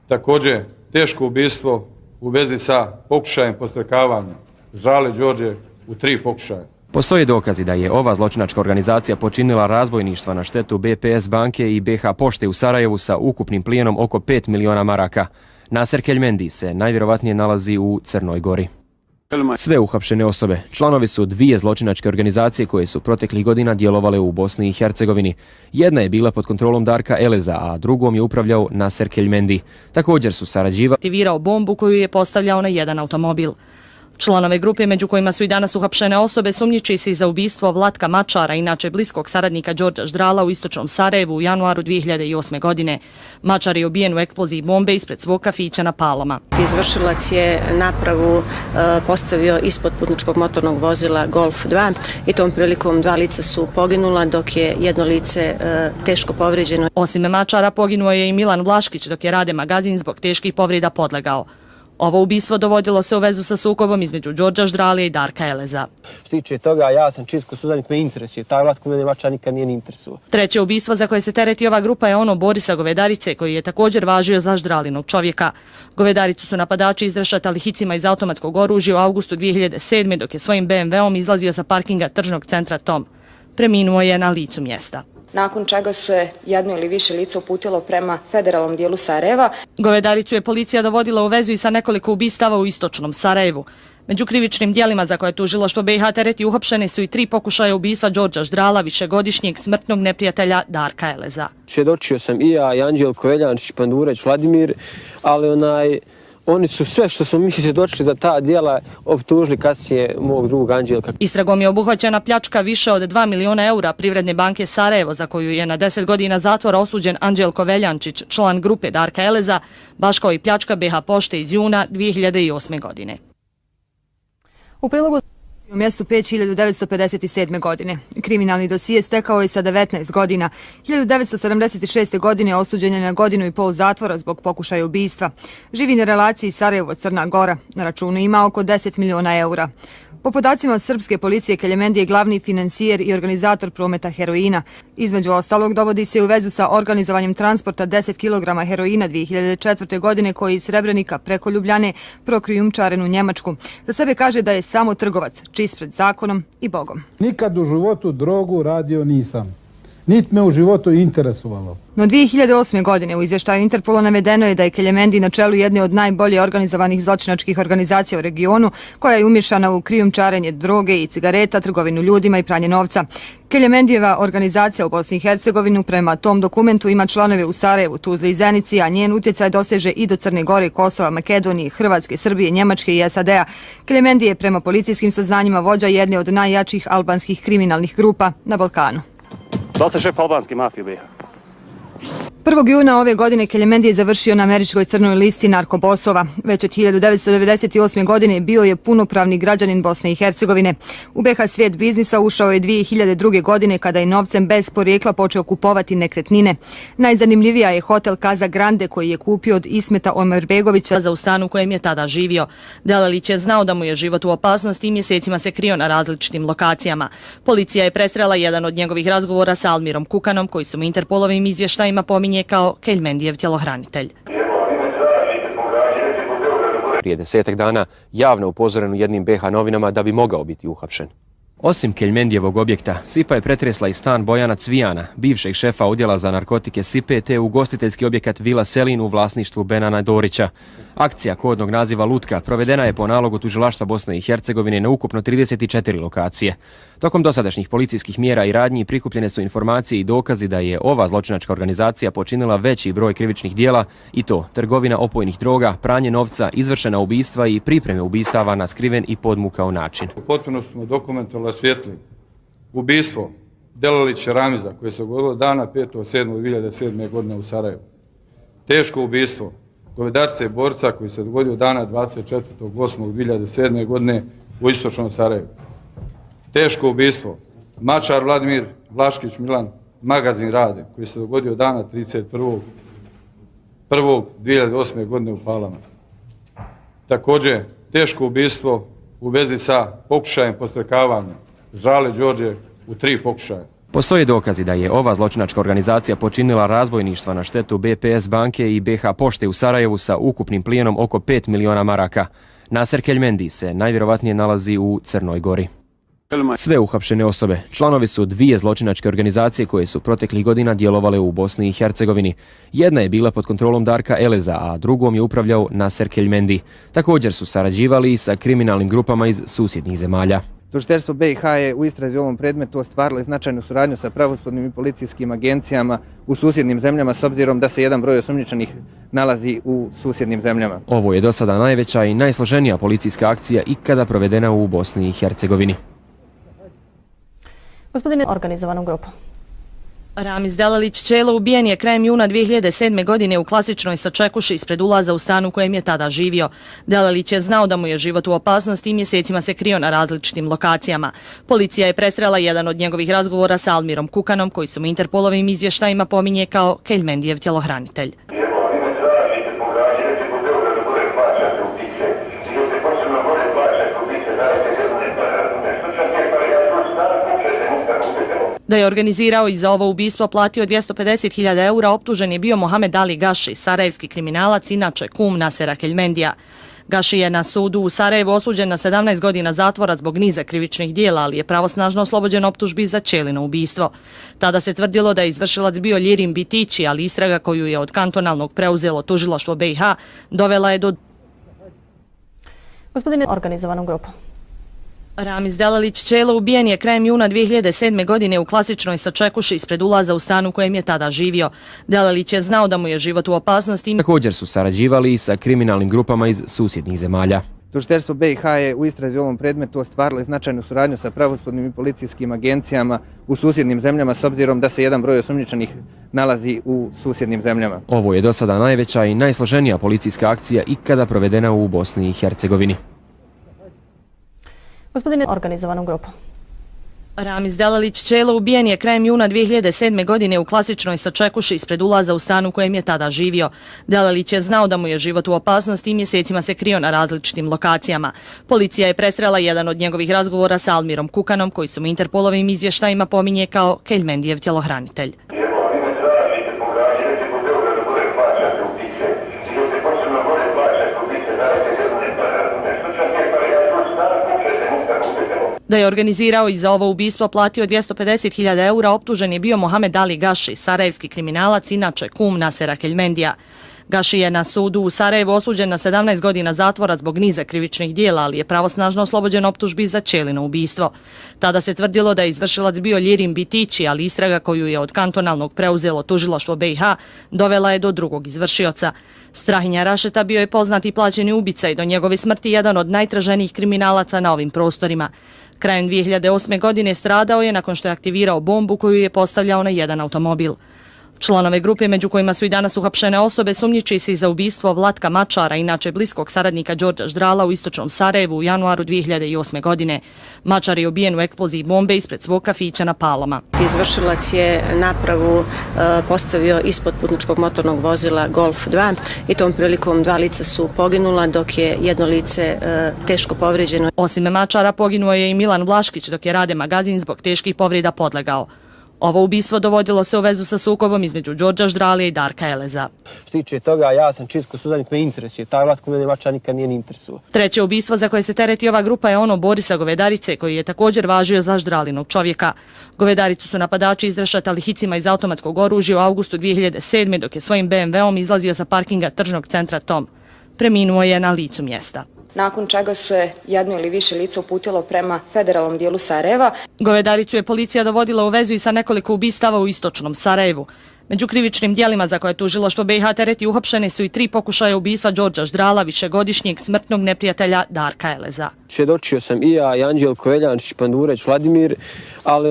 Također teško ubistvo u vezi sa pokušajem podstrekavanja Žale Đorđe u 3 pokušaja. Postoje dokazi da je ova zločinačka organizacija počinila razbojništva na štetu BPS banke i BH pošte u Sarajevu sa ukupnim plijenom oko 5 miliona maraka. Naser Keljmendi se najvjerovatnije nalazi u Crnoj Gori. Sve uhapšene osobe članovi su 2 zločinačke organizacije koje su proteklih godina djelovale u Bosni i Hercegovini. Jedna je bila pod kontrolom Darka Eleza, a drugom je upravljao Naser Keljmendi. Također su sarađivali. Aktivirao bombu koju je postavljao na jedan automobil. Članove grupe, među kojima su i danas uhapšene osobe, sumnjiči se i za ubistvo Vlatka Mačara, inače bliskog saradnika Đorđa Ždrala u istočnom Sarajevu u januaru 2008. godine. Mačar je ubijen u eksploziji bombe ispred svog kafića na Palama. Izvršilac je napravu postavio ispod putničkog motornog vozila Golf 2 i tom prilikom 2 lica su poginula, dok je jedno lice teško povrijeđeno. Osim Mačara poginuo je i Milan Vlaškić, dok je Rade magazin zbog teških povreda podlegao. Ovo ubistvo dovodilo se u vezu sa sukobom između Đorđa Ždralije i Darka Eleza. Što tiče toga, ja sam čisto sudanik, me interesuje. Taj Vlatko mene Mačar nikad nije ni interesuo. Treće ubistvo za koje se tereti ova grupa je ono Borisa Govedarice, koji je također važio za Ždralinog čovjeka. Govedaricu su napadači izrešatali hicima iz automatskog oružja u augustu 2007. dok je svojim BMW-om izlazio sa parkinga tržnog centra Tom. Preminuo je na licu mjesta. Nakon čega su je jedno ili više lica uputilo prema federalnom dijelu Sarajeva. Govedaricu je policija dovodila u vezu i sa nekoliko ubistava u istočnom Sarajevu. Među krivičnim dijelima za koje tužilaštvo BiH tereti uhapšene su i 3 pokušaja ubistva Đorđa Ždrala, višegodišnjeg smrtnog neprijatelja Darka Eleza. Svjedočio sam i ja, i Anđelko Veljančić, Pandureć, Vladimir, ali oni su sve što smo mi svjedočili za ta djela optužili kasnije mog drugog Anđelka. Istragom je obuhvaćena pljačka više od 2 miliona eura Privredne banke Sarajevo, za koju je na 10 godina zatvora osuđen Anđelko Veljančić, član grupe Darka Eleza, baš kao i pljačka BH pošte iz juna 2008. godine. U prilogu u mjestu Peć 1957. godine. Kriminalni dosije stekao je sa 19 godina. 1976. godine osuđen je na 1,5 godine zatvora zbog pokušaja ubistva. Živi na relaciji Sarajevo-Crna Gora. Na računu ima oko 10 miliona eura. Po podacima srpske policije, Keljmendi je glavni financijer i organizator prometa heroina. Između ostalog, dovodi se u vezu sa organizovanjem transporta 10 kg heroina 2004. godine koji iz Srebrenika preko Ljubljane prokrijumčaren u Njemačku. Za sebe kaže da je samo trgovac, čist pred zakonom i Bogom. Nikad u životu drogu radio nisam. niti me u životu interesovalo. No 2008. godine u izvještaju Interpola navedeno je da je Kelmendi na čelu jedne od najbolje organizovanih zločinačkih organizacija u regionu, koja je umješana u krijumčarenje droge i cigareta, trgovinu ljudima i pranje novca. Kelmendijeva organizacija u Bosni i Hercegovini prema tom dokumentu ima članove u Sarajevu, Tuzli i Zenici, a njen utjecaj doseže i do Crne Gore, Kosova, Makedonije, Hrvatske, Srbije, Njemačke i SAD-a. Kelmendi je prema policijskim saznanjima vođa jedne od najjačih albanskih kriminalnih grupa na Balkanu. Da li ste šef albanske mafije u BiH? 1. juna ove godine Kelmendi je završio na američkoj crnoj listi narkobosova. Već od 1998. godine bio je punopravni građanin Bosne i Hercegovine. U BiH svijet biznisa ušao je 2002. godine kada je novcem bez porijekla počeo kupovati nekretnine. Najzanimljivija je hotel Casa Grande koji je kupio od Ismeta Omerbegovića za u stanu u kojem je tada živio. Delalić je znao da mu je život u opasnosti i mjesecima se krio na različitim lokacijama. Policija je presrela jedan od njegovih razgovora sa Almirom Kukanom, koji su mu Interpolovim izvještajima pominje kao Kelmendijev tjelohranitelj. Prije 10 dana javno upozoren u jednim BiH novinama da bi mogao biti uhapšen. Osim Kelmendijevog objekta, SIPA je pretresla i stan Bojana Cvijana, bivšeg šefa odjela za narkotike SIPA, te ugostiteljski objekat Vila Selin u vlasništvu Benana Dorića. Akcija kodnog naziva Lutka provedena je po nalogu tužilaštva Bosne i Hercegovine na ukupno 34 lokacije. Tokom dosadašnjih policijskih mjera i radnji prikupljene su informacije i dokazi da je ova zločinačka organizacija počinila veći broj krivičnih dijela, i to trgovina opojnih droga, pranje novca, izvršena ubistva i pripreme ubistava na skriven i podmukao način. Potpuno smo dokumentovali svijetli ubistvo Delalića Ramiza koje se dogodilo dana 5.7.2007. godine u Sarajevu. Teško ubistvo govedarca i borca koji se dogodio dana 24.8.2007. godine u istočnom Sarajevu. Teško ubistvo Mačar Vladimir, Vlaškić Milan, magazin Rade koji se dogodio dana 31.1.2008. godine u Palama. Također teško ubistvo u vezi sa pokušajem podstrekavanja Žale Đorđe u 3 pokušaja. Postoje dokazi da je ova zločinačka organizacija počinila razbojništva na štetu BPS banke i BH pošte u Sarajevu sa ukupnim plijenom oko 5 miliona maraka. Naser Kelmendi se najvjerovatnije nalazi u Crnoj Gori. Sve uhapšene osobe članovi su dvije zločinačke organizacije koje su proteklih godina djelovale u Bosni i Hercegovini. Jedna je bila pod kontrolom Darka Eleza, a drugom je upravljao Naser Kelmendi. Također su sarađivali sa kriminalnim grupama iz susjednih zemalja. Tužiteljstvo BiH je u istrazi u ovom predmetu ostvarilo značajnu suradnju sa pravosudnim i policijskim agencijama u susjednim zemljama s obzirom da se jedan broj osumnjičenih nalazi u susjednim zemljama. Ovo je do sada najveća i najsloženija policijska akcija ikada provedena u Bosni i Hercegovini. Gospodine, organizovanom grupom. Ramiz Delalić Čelo ubijen je krajem juna 2007. godine u klasičnoj sačekuši ispred ulaza u stanu u kojem je tada živio. Delalić je znao da mu je život u opasnosti i mjesecima se krio na različitim lokacijama. Policija je presrela jedan od njegovih razgovora sa Almirom Kukanom, koji su mu Interpolovim izvještajima pominje kao Kelmendijev tjelohranitelj. Da je organizirao i za ovo ubistvo platio 250.000 eura, optužen je bio Mohamed Ali Gaši, sarajevski kriminalac, inače kum Nasera Kelmendija. Gaši je na sudu u Sarajevu osuđen na 17 godina zatvora zbog niza krivičnih dijela, ali je pravosnažno oslobođen optužbi za Čelino ubistvo. Tada se tvrdilo da je izvršilac bio Ljirim Bitići, ali istraga koju je od kantonalnog preuzelo tužilaštvo BiH dovela je do... Gospodine, organizovanom grupom. Ramiz Delalić Čelo ubijen je krajem juna 2007. godine u klasičnoj sačekuši ispred ulaza u stanu u kojem je tada živio. Delalić je znao da mu je život u opasnosti. Također su sarađivali sa kriminalnim grupama iz susjednih zemalja. Tužiteljstvo BiH je u istrazi u ovom predmetu ostvarilo značajnu suradnju sa pravosudnim i policijskim agencijama u susjednim zemljama s obzirom da se jedan broj osumnjičenih nalazi u susjednim zemljama. Ovo je do sada najveća i najsloženija policijska akcija ikada provedena u Bosni i Hercegovini. Gospodine, organizovanom grupom. Ramiz Delalić Čelo ubijen je krajem juna 2007. godine u klasičnoj sačekuši ispred ulaza u stanu u kojem je tada živio. Delalić je znao da mu je život u opasnosti i mjesecima se krio na različitim lokacijama. Policija je presrela jedan od njegovih razgovora sa Almirom Kukanom, koji su mu Interpolovim izvještajima pominje kao Kelmendijev tjelohranitelj. Da je organizirao i za ovo ubistvo platio 250.000 eura, optužen je bio Mohamed Ali Gaši, sarajevski kriminalac, inače kum Nasera Keljmendija. Gaši je na sudu u Sarajevu osuđen na 17 godina zatvora zbog niza krivičnih dijela, ali je pravosnažno oslobođen optužbi za ćelino ubistvo. Tada se tvrdilo da je izvršilac bio Ljirim Bitići, ali istraga koju je od kantonalnog preuzelo tužilaštvo BiH dovela je do drugog izvršioca. Strahinja Rašeta bio je poznati i plaćeni ubica i do njegove smrti jedan od najtraženijih kriminalaca na ovim prostorima. Krajem 2008. godine stradao je nakon što je aktivirao bombu koju je postavljao na jedan automobil. Članove grupe, među kojima su i danas uhapšene osobe, sumnjiči se i za ubistvo Vlatka Mačara, inače bliskog saradnika Đorđa Ždrala u istočnom Sarajevu u januaru 2008. godine. Mačar je ubijen u eksploziji bombe ispred svog kafića na Palama. Izvršilac je napravu postavio ispod putničkog motornog vozila Golf 2 i tom prilikom 2 lica su poginula, dok je jedno lice teško povređeno. Osim Mačara poginuo je i Milan Vlaškić, dok je Rade Magazin zbog teških povreda podlegao. Ovo ubistvo dovodilo se u vezu sa sukobom između Đorđa Ždralije i Darka Eleza. Što tiče toga, ja sam čist kosuzanik, me interesuje. Taj Vlatko mene Mačar nikad nije ni interesuo. Treće ubistvo za koje se tereti ova grupa je ono Borisa Govedarice, koji je također važio za Ždralinog čovjeka. Govedaricu su napadači izrešatali hicima iz automatskog oružja u avgustu 2007. dok je svojim BMW-om izlazio sa parkinga tržnog centra Tom. Preminuo je na licu mjesta. Nakon čega su je jedno ili više lica uputilo prema federalnom dijelu Sarajeva. Govedaricu je policija dovodila u vezu i sa nekoliko ubistava u istočnom Sarajevu. Među krivičnim dijelima za koje tužilaštvo BiH tereti uhapšene su i 3 pokušaja ubistva Đorđa Ždrala, višegodišnjeg smrtnog neprijatelja Darka Eleza. Svjedočio sam i ja, i Anđelko Veljančić, Pandureć, Vladimir, ali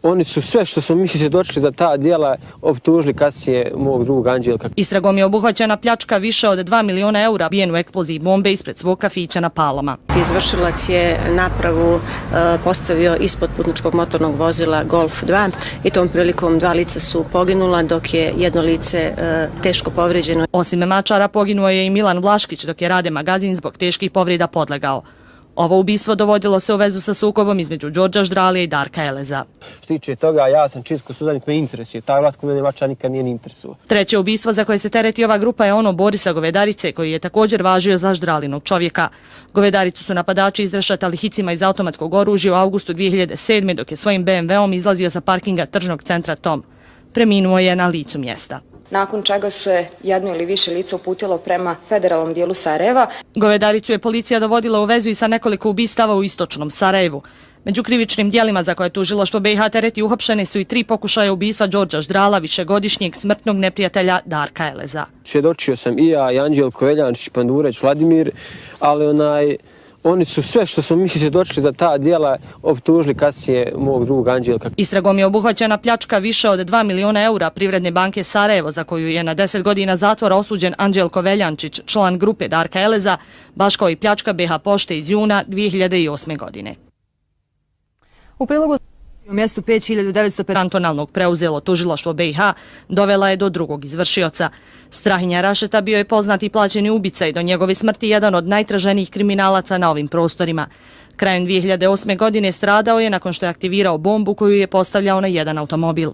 oni su sve što smo mi svjedočili za ta djela optužili kasnije mog drugog Anđelka. Istragom je obuhvaćena pljačka više od 2 miliona eura ubijen u eksploziji bombe ispred svog kafića na Palama. Izvršilac je napravu postavio ispod putničkog motornog vozila Golf 2 i tom prilikom 2 lica su poginula, dok je jedno lice teško povređeno. Osim Mačara poginuo je i Milan Vlaškić, dok je Rade Magazin zbog teških povreda podlegao. Ovo ubistvo dovodilo se u vezu sa sukobom između Đorđa Ždralije i Darka Eleza. Što tiče toga, ja sam čist kosuzanik, me interesuje. Taj Vlatko mene Mačar nikad nije ni interesuo. Treće ubistvo za koje se tereti ova grupa je ono Borisa Govedarice, koji je također važio za Ždralinog čovjeka. Govedaricu su napadači izrešatali hicima iz automatskog oružja u avgustu 2007. dok je svojim BMW-om izlazio sa parkinga tržnog centra Tom. Preminuo je na licu mjesta. Nakon čega su je jedno ili više lica uputilo prema federalnom dijelu Sarajeva. Govedaricu je policija dovodila u vezu i sa nekoliko ubistava u istočnom Sarajevu. Među krivičnim dijelima za koje tužilaštvo BiH tereti uhapšene su i 3 pokušaja ubistva Đorđa Ždrala, višegodišnjeg smrtnog neprijatelja Darka Eleza. Svjedočio sam i ja, i Anđelko Veljančić, Pandureć, Vladimir, ali oni su sve što smo mi svjedočili za ta djela optužili kasnije mog drugog Anđelka. Istragom je obuhvaćena pljačka više od 2 miliona eura Privredne banke Sarajevo, za koju je na 10 godina zatvora osuđen Anđelko Veljančić, član grupe Darka Eleza, baš kao i pljačka BiH Pošte iz juna 2008. godine. U prilogu u mjestu 5950 kantonalnog preuzelo tužilaštvo BiH dovela je do drugog izvršioca. Strahinja Rašeta bio je poznati i plaćeni ubica i do njegove smrti jedan od najtraženijih kriminalaca na ovim prostorima. Krajem 2008. godine stradao je nakon što je aktivirao bombu koju je postavljao na jedan automobil.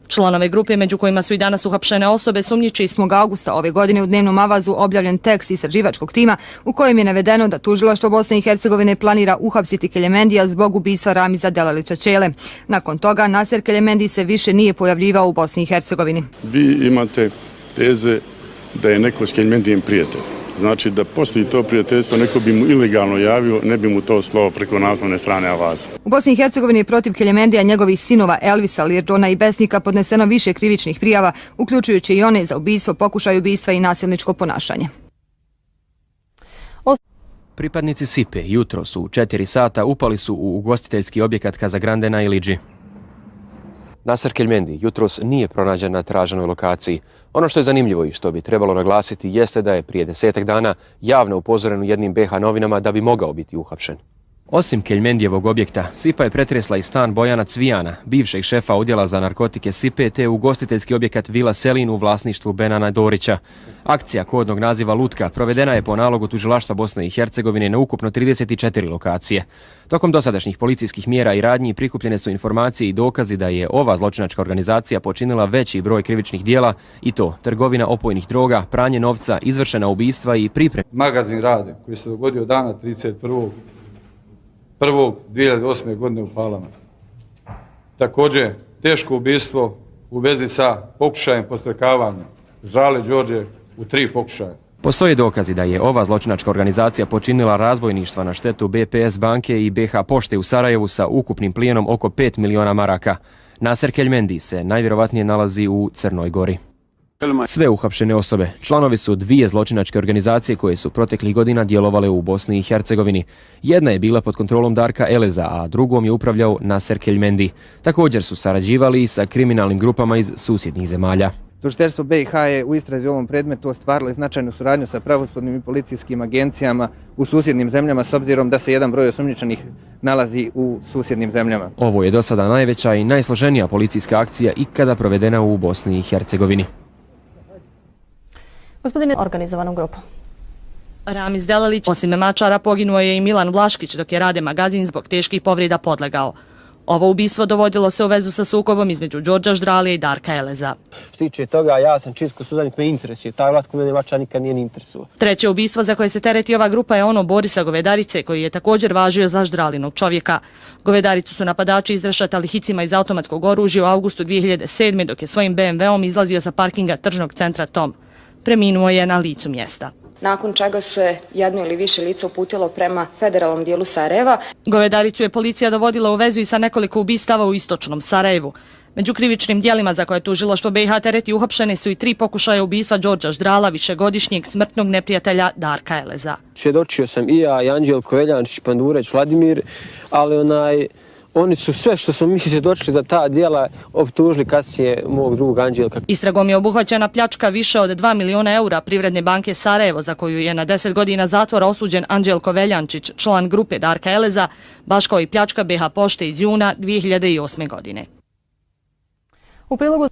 Članove grupe, među kojima su i danas uhapšene osobe, sumnjiči 8. augusta ove godine u dnevnom avazu objavljen tekst istraživačkog tima u kojem je navedeno da tužilaštvo Bosne i Hercegovine planira uhapsiti Keljmendija zbog ubistva Ramiza Delalića Čele. Nakon toga Naser Keljmendi se više nije pojavljivao u Bosni i Hercegovini. Vi imate teze da je neko s Keljmendijem prijatelj. Znači da postoji to prijateljstvo, neko bi mu ilegalno javio, ne bi mu to slao preko naslovne strane avaza. U Bosni i Hercegovini je protiv Keljmendija njegovih sinova Elvisa, Lirdona i Besnika podneseno više krivičnih prijava, uključujući i one za ubistvo, pokušaj ubistva i nasilničko ponašanje. Pripadnici Sipe jutros u 4 sata upali su u ugostiteljski objekat Casagrande na Ilidži. Naser Keljmendi jutros nije pronađen na traženoj lokaciji. Ono što je zanimljivo i što bi trebalo naglasiti jeste da je prije 10 dana javno upozoren u jednim BiH novinama da bi mogao biti uhapšen. Osim Keljmendijevog objekta, Sipa je pretresla i stan Bojana Cvijana, bivšeg šefa odjela za narkotike Sipe, te ugostiteljski objekat Vila Selin u vlasništvu Benana Dorića. Akcija kodnog naziva Lutka provedena je po nalogu tužilaštva Bosne i Hercegovine na ukupno 34 lokacije. Tokom dosadašnjih policijskih mjera i radnji prikupljene su informacije i dokazi da je ova zločinačka organizacija počinila veći broj krivičnih dijela, i to trgovina opojnih droga, pranje novca, izvršena ubistva i pripreme. Magazin Rade koji se dogodio dana 31. 1.2008. godine u Palama. Također, teško ubistvo u vezi sa pokušajem podstrekavanja Žale Đorđe u 3 pokušaja. Postoje dokazi da je ova zločinačka organizacija počinila razbojništva na štetu BPS banke i BH pošte u Sarajevu sa ukupnim plijenom oko 5 miliona maraka. Naser Keljmendi se najvjerovatnije nalazi u Crnoj Gori. Sve uhapšene osobe članovi su 2 zločinačke organizacije koje su proteklih godina djelovale u Bosni i Hercegovini. Jedna je bila pod kontrolom Darka Eleza, a drugom je upravljao Naser Keljmendi. Također su sarađivali i sa kriminalnim grupama iz susjednih zemalja. Tužiteljstvo BiH je u istrazi u ovom predmetu ostvarilo značajnu suradnju sa pravosudnim i policijskim agencijama u susjednim zemljama s obzirom da se jedan broj osumnjičenih nalazi u susjednim zemljama. Ovo je do sada najveća i najsloženija policijska akcija ikada provedena u Bosni i Hercegovini. Gospodine, organizovanom grupom. Ramiz Delalić, osim mačara, poginuo je i Milan Vlaškić dok je Rade Magazin zbog teških povreda podlegao. Ovo ubistvo dovodilo se u vezu sa sukobom između Đorđa Ždralije i Darka Eleza. Što tiče toga, ja sam čisto sudanik, me interesuje. Taj Vlatko mene mačar nikad nije ni interesuo. Treće ubistvo za koje se tereti ova grupa je ono Borisa Govedarice, koji je također važio za Ždralinog čovjeka. Govedaricu su napadači izrešatali hicima iz automatskog oružja u avgustu 2007. dok je svojim BMW-om izlazio sa parkinga tržnog centra Tom. Preminuo je na licu mjesta. Nakon čega su je jedno ili više lica uputilo prema federalnom dijelu Sarajeva. Govedaricu je policija dovodila u vezu i sa nekoliko ubistava u istočnom Sarajevu. Među krivičnim dijelima za koje tužilaštvo BiH tereti uhapšene su i 3 pokušaja ubistva Đorđa Ždrala, višegodišnjeg smrtnog neprijatelja Darka Eleza. Svjedočio sam i ja, i Anđelko Veljančić, Pandureć, Vladimir, ali oni su sve što smo mi svjedočili za ta djela optužili kasnije mog drugog Anđelka. Istragom je obuhvaćena pljačka više od 2 miliona eura Privredne banke Sarajevo, za koju je na 10 godina zatvora osuđen Anđelko Veljančić, član grupe Darka Eleza, baš kao i pljačka BH pošte iz juna 2008. godine. U prilogu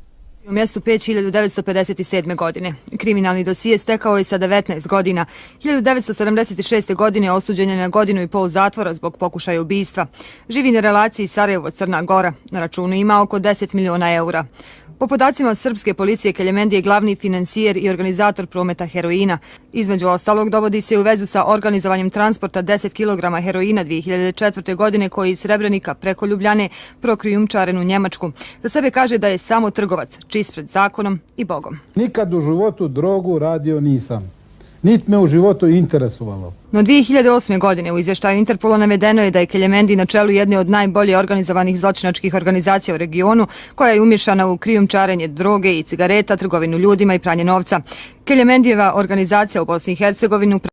u mjestu Peć 1957. godine. Kriminalni dosije stekao je sa 19 godina. 1976. godine osuđen je na 1,5 godina zatvora zbog pokušaja ubistva. Živi na relaciji Sarajevo-Crna Gora. Na računu ima oko 10 miliona eura. Po podacima srpske policije, Keljmendi je glavni financijer i organizator prometa heroina. Između ostalog dovodi se u vezu sa organizovanjem transporta 10 kg heroina 2004. godine koji iz Srebrenika preko Ljubljane prokrijumčaren u Njemačku. Za sebe kaže da je samo trgovac, čist pred zakonom i Bogom. Nikad u životu drogu radio nisam. Nit me u životu interesovalo. No 2008. godine u izvještaju Interpola navedeno je da je Keljmendi na čelu jedne od najbolje organizovanih zločinačkih organizacija u regionu, koja je umješana u krijumčarenje droge i cigareta, trgovinu ljudima i pranje novca. Keljmendijeva organizacija u Bosni i Hercegovini